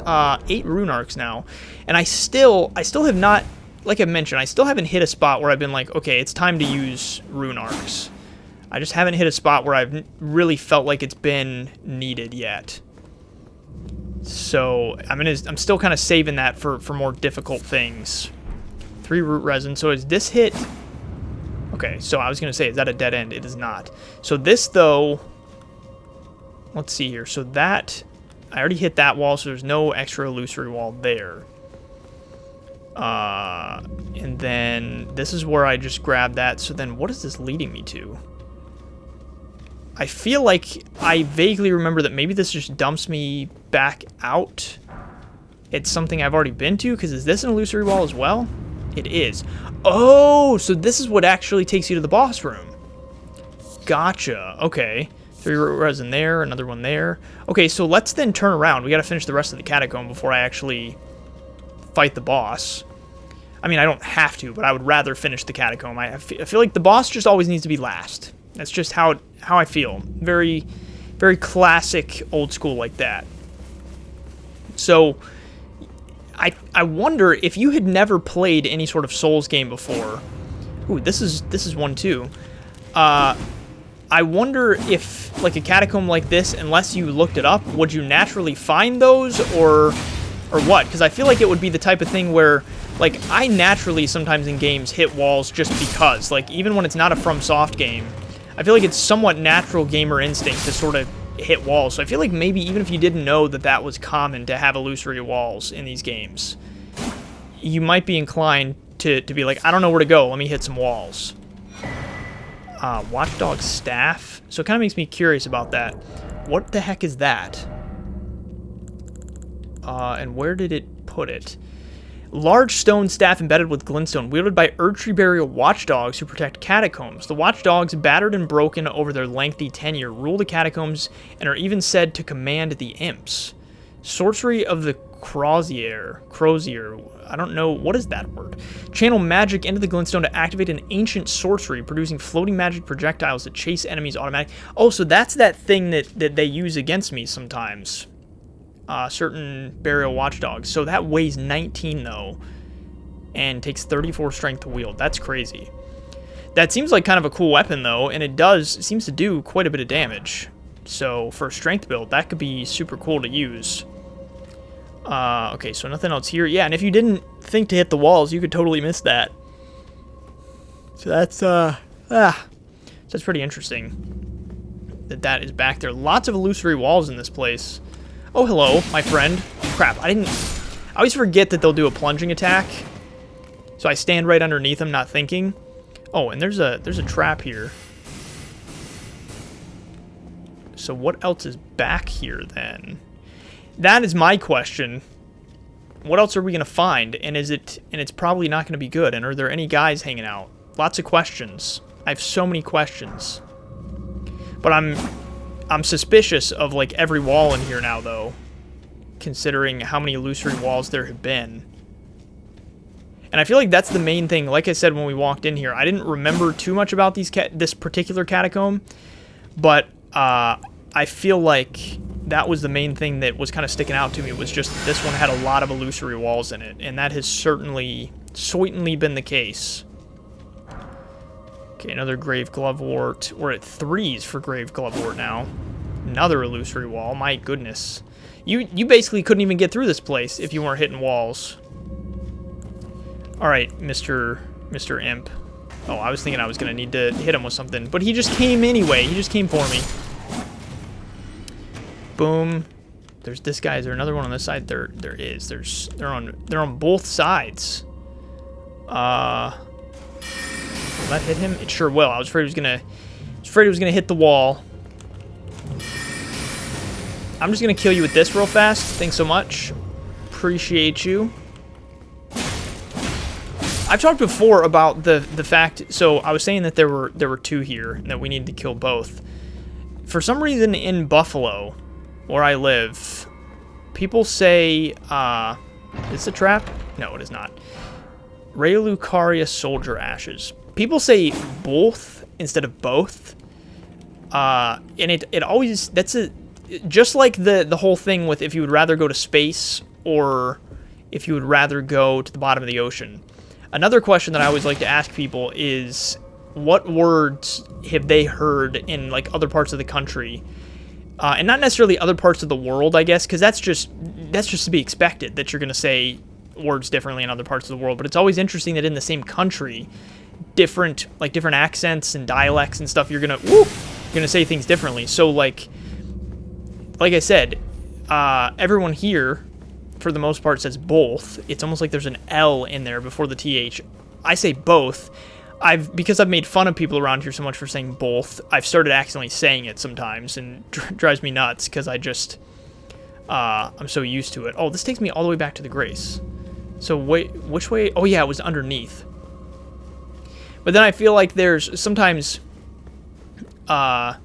8 rune arcs now, and I still have not, like I mentioned, I still haven't hit a spot where I've been like, okay, it's time to use rune arcs. I just haven't hit a spot where I've really felt like it's been needed yet. So I'm still kind of saving that for more difficult things. 3 root resin. So is this hit? Okay, so I was gonna say, is that a dead end? It is not. So this though, let's see here. So that I already hit that wall, so there's no extra illusory wall there. And then this is where I just grabbed that. So then what is this leading me to? I feel like I vaguely remember that maybe this just dumps me back out. It's something I've already been to, because is this an illusory wall as well? It is. Oh, so this is what actually takes you to the boss room. Gotcha. Okay. 3 resin there, another one there. Okay, so let's then turn around. We got to finish the rest of the catacomb before I actually fight the boss. I mean, I don't have to, but I would rather finish the catacomb. I feel like the boss just always needs to be last. That's just how I feel. Very, very classic, old school like that. So, I wonder if you had never played any sort of Souls game before. Ooh, this is one too. I wonder if like a catacomb like this, unless you looked it up, would you naturally find those or what? Because I feel like it would be the type of thing where, like, I naturally sometimes in games hit walls just because. Like, even when it's not a FromSoft game, I feel like it's somewhat natural gamer instinct to sort of hit walls. So I feel like maybe even if you didn't know that that was common to have illusory walls in these games, you might be inclined to be like, I don't know where to go, let me hit some walls. Watchdog staff. So it kind of makes me curious about that. What the heck is that? And where did it put it? Large stone staff embedded with glintstone, wielded by Erdtree burial watchdogs who protect catacombs. The watchdogs, battered and broken over their lengthy tenure, rule the catacombs and are even said to command the imps. Sorcery of the Crozier. I don't know. What is that word? Channel magic into the glintstone to activate an ancient sorcery, producing floating magic projectiles that chase enemies automatically. Oh, so that's that thing that they use against me sometimes. Certain burial watchdogs. So that weighs 19 though, and takes 34 strength to wield. That's crazy. That seems like kind of a cool weapon though, and it seems to do quite a bit of damage. So for a strength build, that could be super cool to use. Okay, so nothing else here. Yeah, and if you didn't think to hit the walls, you could totally miss that. So that's pretty interesting that is back there. Lots of illusory walls in this place. Oh, hello, my friend. Crap, I always forget that they'll do a plunging attack. So I stand right underneath them, not thinking. Oh, and there's a trap here. So what else is back here then? That is my question. What else are we gonna find? And it's probably not gonna be good. And are there any guys hanging out? Lots of questions. I have so many questions. But I'm suspicious of like every wall in here now though, considering how many illusory walls there have been. And I feel like that's the main thing. Like I said when we walked in here, I didn't remember too much about this particular catacomb, but I feel like that was the main thing that was kind of sticking out to me, was just this one had a lot of illusory walls in it, and that has certainly been the case. Okay, another Grave Glovewort. We're at 3s for Grave Glovewort now. Another illusory wall. My goodness. You basically couldn't even get through this place if you weren't hitting walls. Alright, Mr. Imp. Oh, I was thinking I was going to need to hit him with something, but he just came anyway. He just came for me. Boom. There's this guy. Is there another one on this side? There is. They're on both sides. Will that hit him? It sure will. I was afraid it was gonna hit the wall. I'm just gonna kill you with this real fast. Thanks so much. Appreciate you. I've talked before about the fact. So I was saying that there were 2 here and that we needed to kill both. For some reason in Buffalo, where I live, people say, is this a trap? No, it is not. Raylucaria soldier ashes. People say both instead of both. And it always, just like the whole thing with if you would rather go to space or if you would rather go to the bottom of the ocean. Another question that I always like to ask people is, what words have they heard in like other parts of the country? And not necessarily other parts of the world, I guess, because that's just to be expected, that you're going to say words differently in other parts of the world. But it's always interesting that in the same country, different accents and dialects and stuff, you're gonna say things differently. So like I said, everyone here, for the most part, says both. It's almost like there's an L in there before the TH. I say both. Because I've made fun of people around here so much for saying both, I've started accidentally saying it sometimes, and it drives me nuts because I'm so used to it. Oh, this takes me all the way back to the Grace. So wait, which way? Oh yeah, it was underneath. But then I feel like there's sometimes like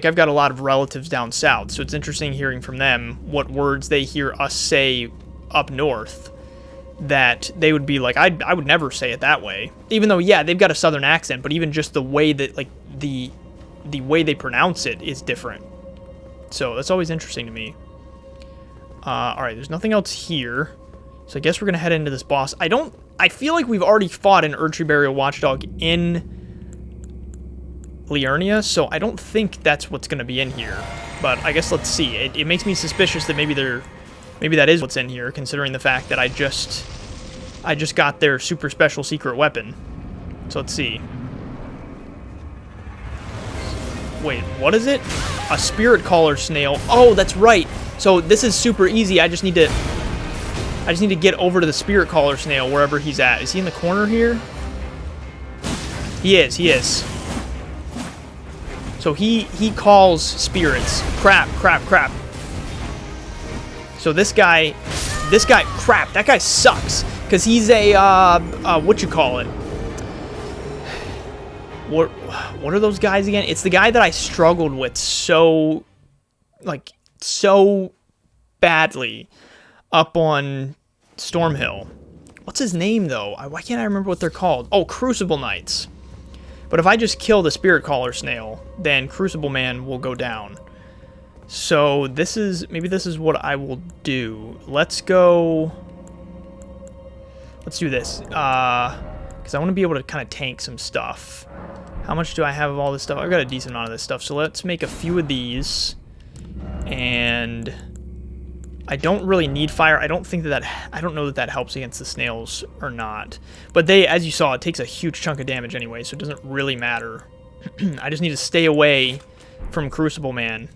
I've got a lot of relatives down south, so it's interesting hearing from them what words they hear us say up north that they would be like, I would never say it that way. Even though, yeah, they've got a southern accent, but even just the way that, like, the way they pronounce it is different. So that's always interesting to me. Alright, there's nothing else here. So I guess we're going to head into this boss. I feel like we've already fought an Erdtree burial watchdog in Liurnia, so I don't think that's what's going to be in here. But I guess let's see. It makes me suspicious that maybe that is what's in here, considering the fact that I just got their super special secret weapon. So let's see. Wait, what is it? A spirit caller snail. Oh, that's right. So this is super easy. I just need to get over to the spirit caller snail wherever he's at. Is he in the corner here? He is. So he calls spirits. Crap. So this guy, crap, that guy sucks. Because he's a, what you call it? What are those guys again? It's the guy that I struggled with so badly up on Stormhill. What's his name, though? Why can't I remember what they're called? Oh, Crucible Knights. But if I just kill the Spirit Caller Snail, then Crucible Man will go down. So maybe this is what I will do. Let's do this. Because I want to be able to kind of tank some stuff. How much do I have of all this stuff? I've got a decent amount of this stuff. So let's make a few of these. And I don't really need fire. I don't know that helps against the snails or not. But as you saw, it takes a huge chunk of damage anyway, so it doesn't really matter. I just need to stay away from Crucible Man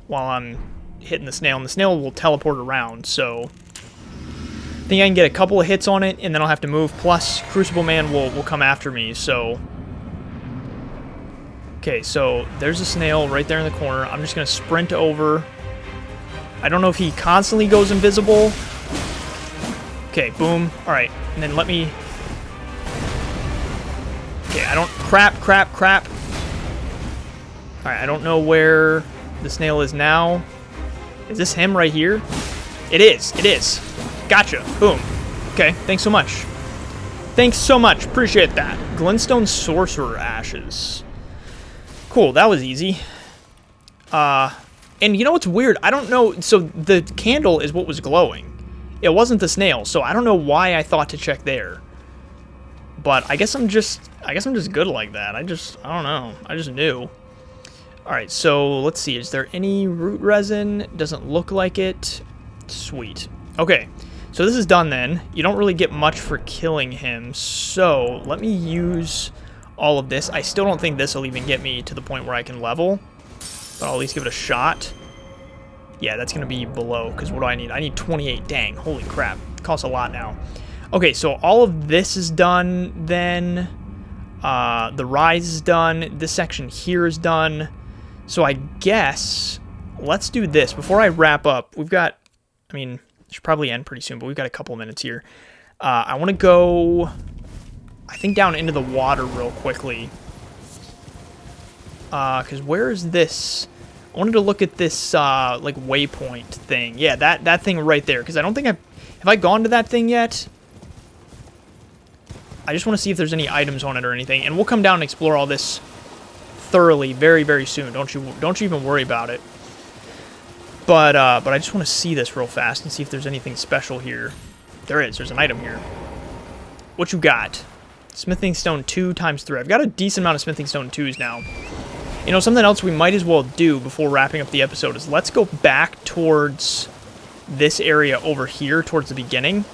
while I'm hitting the snail. And the snail will teleport around, so I think I can get a couple of hits on it, and then I'll have to move. Plus, Crucible Man will come after me, so... Okay, so there's a snail right there in the corner. I'm just going to sprint over. I don't know if he constantly goes invisible. Okay, boom. Alright, and then let me... Okay, I don't... Crap. Alright, I don't know where the snail is now. Is this him right here? It is. Gotcha. Boom. Okay, thanks so much. Appreciate that. Glintstone Sorcerer Ashes. Cool, that was easy. And you know what's weird? I don't know. So the candle is what was glowing. It wasn't the snail, so I don't know why I thought to check there. But I guess I'm just good like that. I don't know. I just knew. All right, so let's see. Is there any root resin? Doesn't look like it. Sweet. Okay, so this is done then. You don't really get much for killing him, so let me use all of this. I still don't think this will even get me to the point where I can level, but I'll at least give it a shot. Yeah, that's going to be below, because what do I need? I need 28. Dang, holy crap. It costs a lot now. Okay, so all of this is done then. The rise is done. This section here is done. So I guess let's do this. Before I wrap up, we've got, I mean, it should probably end pretty soon, but we've got a couple of minutes here. I want to go, I think, down into the water real quickly. Because where is this? I wanted to look at this, like, waypoint thing. Yeah, that thing right there. Because I don't think have I gone to that thing yet? I just want to see if there's any items on it or anything. And we'll come down and explore all this thoroughly very, very soon. Don't you even worry about it. But I just want to see this real fast and see if there's anything special here. There is. There's an item here. What you got? Smithing Stone 2 times 3. I've got a decent amount of Smithing Stone 2s now. You know, something else we might as well do before wrapping up the episode is let's go back towards this area over here, towards the beginning.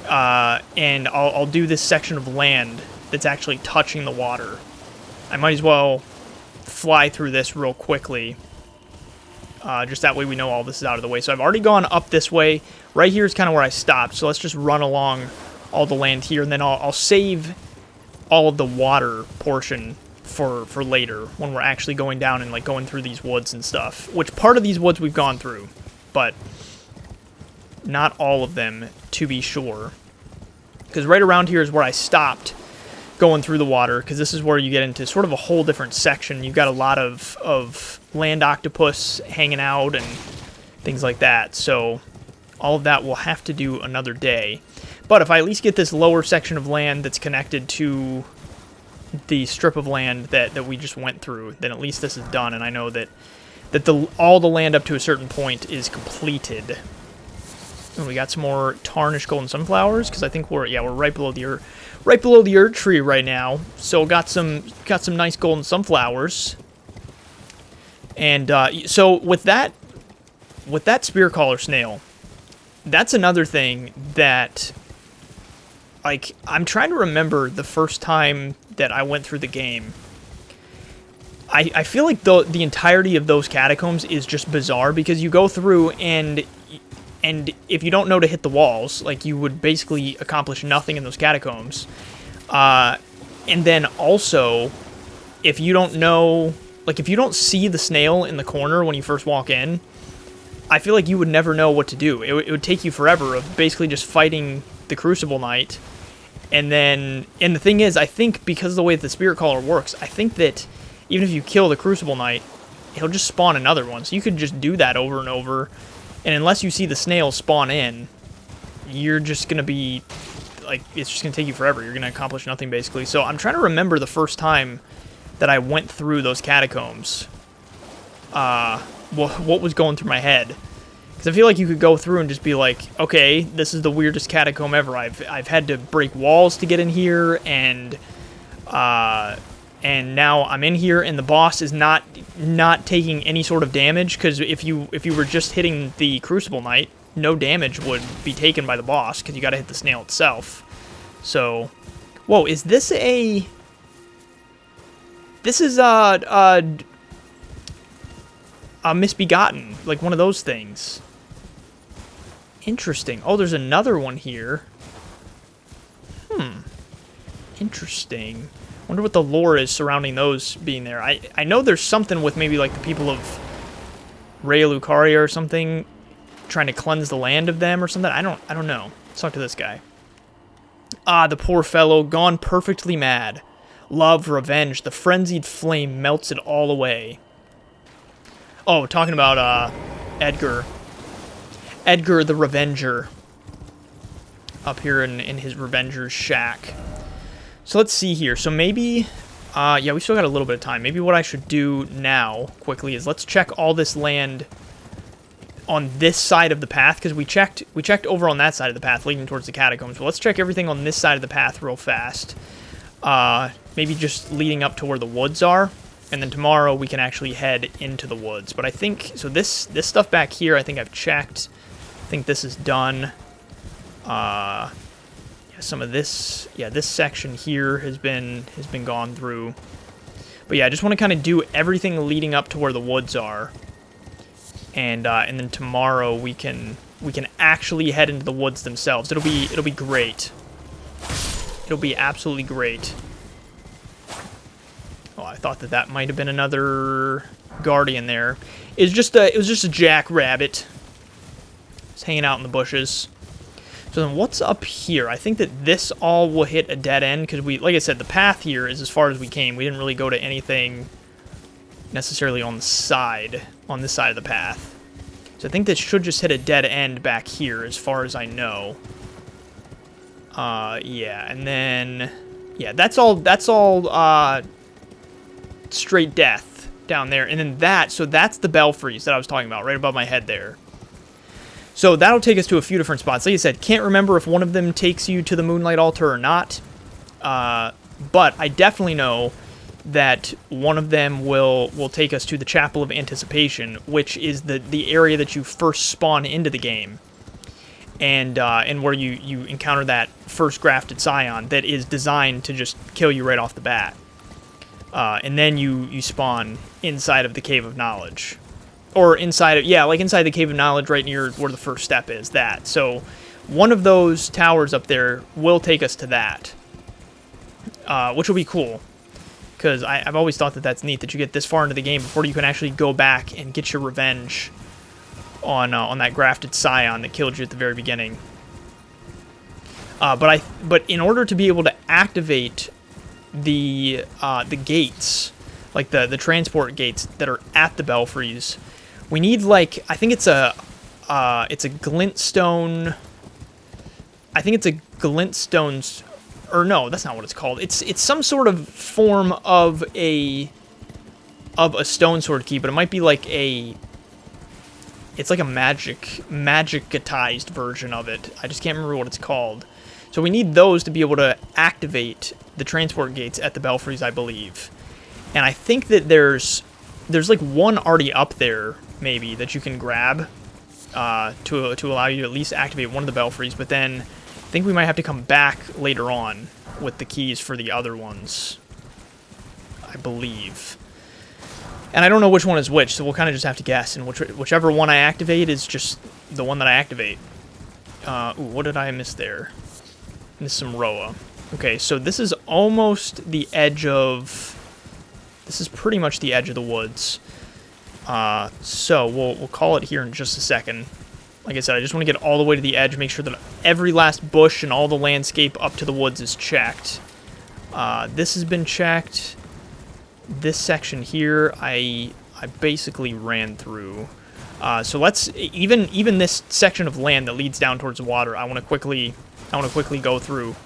And I'll do this section of land that's actually touching the water. I might as well fly through this real quickly. Just that way we know all this is out of the way. So I've already gone up this way. Right here is kind of where I stopped. So let's just run along all the land here. And then I'll save all of the water portion for later when we're actually going down and like going through these woods and stuff. Which part of these woods we've gone through. But not all of them, to be sure. Because right around here is where I stopped going through the water, because this is where you get into sort of a whole different section. You've got a lot of land octopus hanging out and things like that. So all of that we'll have to do another day. But if I at least get this lower section of land that's connected to the strip of land that we just went through, then at least this is done, and I know that all the land up to a certain point is completed. And we got some more tarnished golden sunflowers, because I think we're right below the earth tree right now. So got some nice golden sunflowers. And so with that spear collar snail, that's another thing that, like, I'm trying to remember the first time that I went through the game. I feel like the entirety of those catacombs is just bizarre, because you go through and if you don't know to hit the walls, like, you would basically accomplish nothing in those catacombs. And then also, if you don't know, like if you don't see the snail in the corner when you first walk in, I feel like you would never know what to do. It would take you forever of basically just fighting the Crucible Knight. And then, and the thing is, I think because of the way that the Spirit Caller works, I think that even if you kill the Crucible Knight, he'll just spawn another one. So you could just do that over and over. And unless you see the snail spawn in, you're just going to be, like, it's just going to take you forever. You're going to accomplish nothing, basically. So I'm trying to remember the first time that I went through those catacombs. What was going through my head? Because I feel like you could go through and just be like, okay, this is the weirdest catacomb ever. I've had to break walls to get in here, and now I'm in here, and the boss is not taking any sort of damage. Because if you were just hitting the Crucible Knight, no damage would be taken by the boss, because you got to hit the snail itself. So, whoa, is this a? This is a Misbegotten, like one of those things. Interesting. Oh, there's another one here. Interesting. Wonder what the lore is surrounding those being there. I know there's something with maybe like the people of Raya Lucaria or something trying to cleanse the land of them or something. I don't know. Let's talk to this guy. Ah, the poor fellow, gone perfectly mad. Love, revenge, the frenzied flame melts it all away. Oh, talking about Edgar. Edgar the Revenger. Up here in his Revenger's shack. So let's see here. So maybe, yeah, we still got a little bit of time. Maybe what I should do now, quickly, is let's check all this land on this side of the path, because we checked over on that side of the path leading towards the catacombs. But let's check everything on this side of the path real fast. Maybe just leading up to where the woods are. And then tomorrow we can actually head into the woods. But I think, so this stuff back here, I think I've checked. I think this is done. Yeah, some of this, yeah, this section here has been gone through. But yeah, I just want to kind of do everything leading up to where the woods are. And then tomorrow we can actually head into the woods themselves. It'll be great. It'll be absolutely great. Oh, I thought that might have been another guardian there. It was just a jackrabbit. It's hanging out in the bushes. So then what's up here? I think that this all will hit a dead end, because like I said, the path here is as far as we came. We didn't really go to anything necessarily on this side of the path. So I think this should just hit a dead end back here, as far as I know. Yeah, and then, yeah, that's all straight death down there. And then so that's the belfries that I was talking about, right above my head there. So that'll take us to a few different spots. Like I said, can't remember if one of them takes you to the Moonlight Altar or not. But I definitely know that one of them will take us to the Chapel of Anticipation, which is the area that you first spawn into the game. And where you encounter that first grafted scion that is designed to just kill you right off the bat. And then you spawn inside of the Cave of Knowledge. Or inside of, yeah, like inside the Cave of Knowledge right near where the first step is, that. So one of those towers up there will take us to that. Which will be cool. Because I've always thought that that's neat, that you get this far into the game before you can actually go back and get your revenge on that grafted scion that killed you at the very beginning. But in order to be able to activate the gates, like the transport gates that are at the belfries, we need, like, I think it's a glintstone. I think it's a glintstone's, or no, that's not what it's called. It's some sort of form of a stone sword key, but it might be like it's like a magicatized version of it. I just can't remember what it's called. So we need those to be able to activate the transport gates at the belfries, I believe. And I think that there's like one already up there, maybe, that you can grab to allow you to at least activate one of the belfries. But then I think we might have to come back later on with the keys for the other ones, I believe. And I don't know which one is which, so we'll kind of just have to guess. And whichever one I activate is just the one that I activate. Ooh, what did I miss there? Miss some Roa. Okay, so this is almost the edge of... This is pretty much the edge of the woods. So we'll call it here in just a second. Like I said, I just want to get all the way to the edge, make sure that every last bush and all the landscape up to the woods is checked. This has been checked. This section here, I basically ran through. So let's even this section of land that leads down towards the water, I want to quickly go through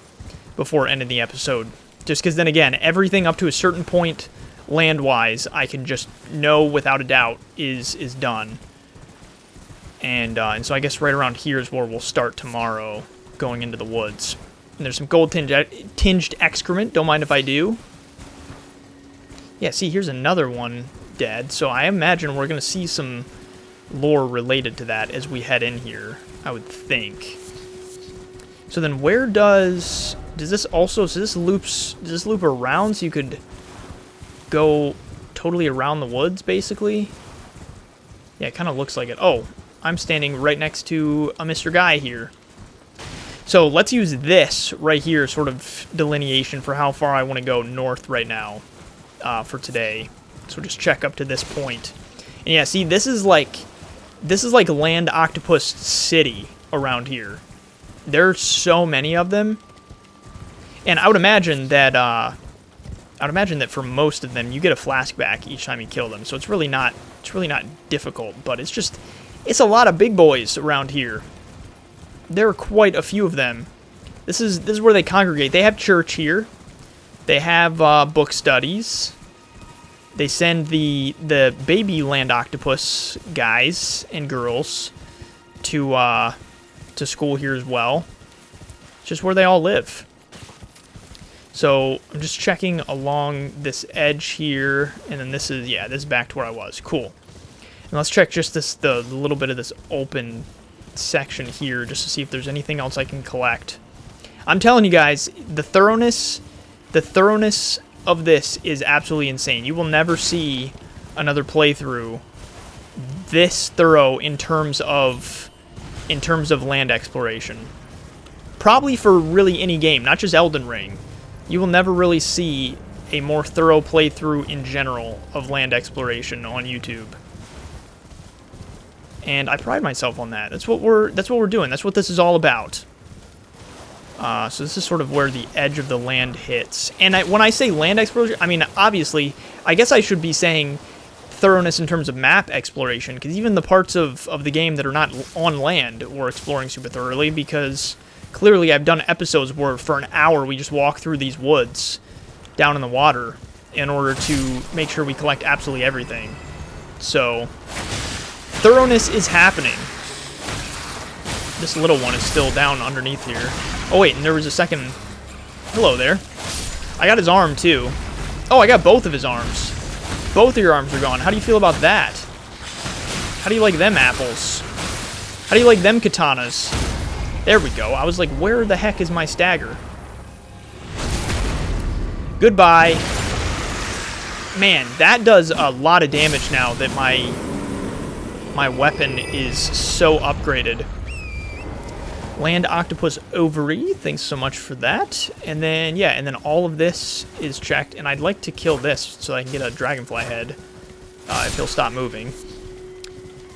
before ending the episode. Just because then again, everything up to a certain point land-wise, I can just know without a doubt is done. And so I guess right around here is where we'll start tomorrow, going into the woods. And there's some gold-tinged excrement, don't mind if I do. Yeah, see, here's another one dead, so I imagine we're going to see some lore related to that as we head in here, I would think. So then where does this also, so does this loop around so you could go totally around the woods, basically? Yeah, it kind of looks like it. Oh, I'm standing right next to a Mr. Guy here. So let's use this right here, sort of delineation for how far I want to go north right now for today. So just check up to this point. And yeah, see, this is like Land Octopus City around here. There's so many of them, and I would imagine that for most of them you get a flask back each time you kill them. So it's really not difficult, but it's a lot of big boys around here. There are quite a few of them. This is where they congregate. They have church here. They have book studies. They send the baby land octopus guys and girls to school here as well. It's just where they all live. So I'm just checking along this edge here, and then this is back to where I was. Cool. And let's check just the little bit of this open section here just to see if there's anything else I can collect. I'm telling you guys, the thoroughness of this is absolutely insane. You will never see another playthrough this thorough in terms of land exploration. Probably for really any game, not just Elden Ring. You will never really see a more thorough playthrough in general of land exploration on YouTube. And I pride myself on that. That's what we're doing. That's what this is all about. So this is sort of where the edge of the land hits. And when I say land exploration, I mean, obviously, I guess I should be saying thoroughness in terms of map exploration, because even the parts of the game that are not on land we're exploring super thoroughly, because clearly I've done episodes where for an hour we just walk through these woods down in the water in order to make sure we collect absolutely everything. So thoroughness is happening. This little one is still down underneath here. Oh wait, and there was a second. Hello there. I got his arm too. Oh, I got both of his arms. Both of your arms are gone. How do you feel about that? How do you like them apples? How do you like them katanas? There we go. I was like, where the heck is my stagger? Goodbye. Man, that does a lot of damage now that my weapon is so upgraded. Land Octopus Ovary, thanks so much for that. And then, yeah, and then all of this is checked, and I'd like to kill this so I can get a dragonfly head if he'll stop moving.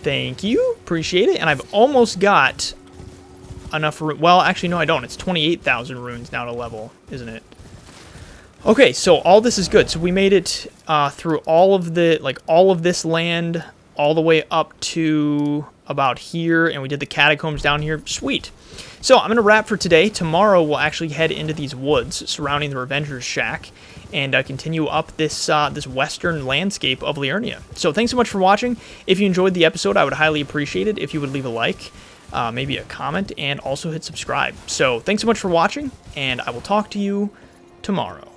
Thank you, appreciate it. And I've almost got enough, well, actually, no, I don't. It's 28,000 runes now to level, isn't it? Okay, so all this is good. So we made it through all of this land, all the way up to about here, and we did the catacombs down here. Sweet. So I'm going to wrap for today. Tomorrow we'll actually head into these woods surrounding the Revenger's Shack and continue up this western landscape of Liurnia. So thanks so much for watching. If you enjoyed the episode, I would highly appreciate it if you would leave a like, maybe a comment, and also hit subscribe. So thanks so much for watching, and I will talk to you tomorrow.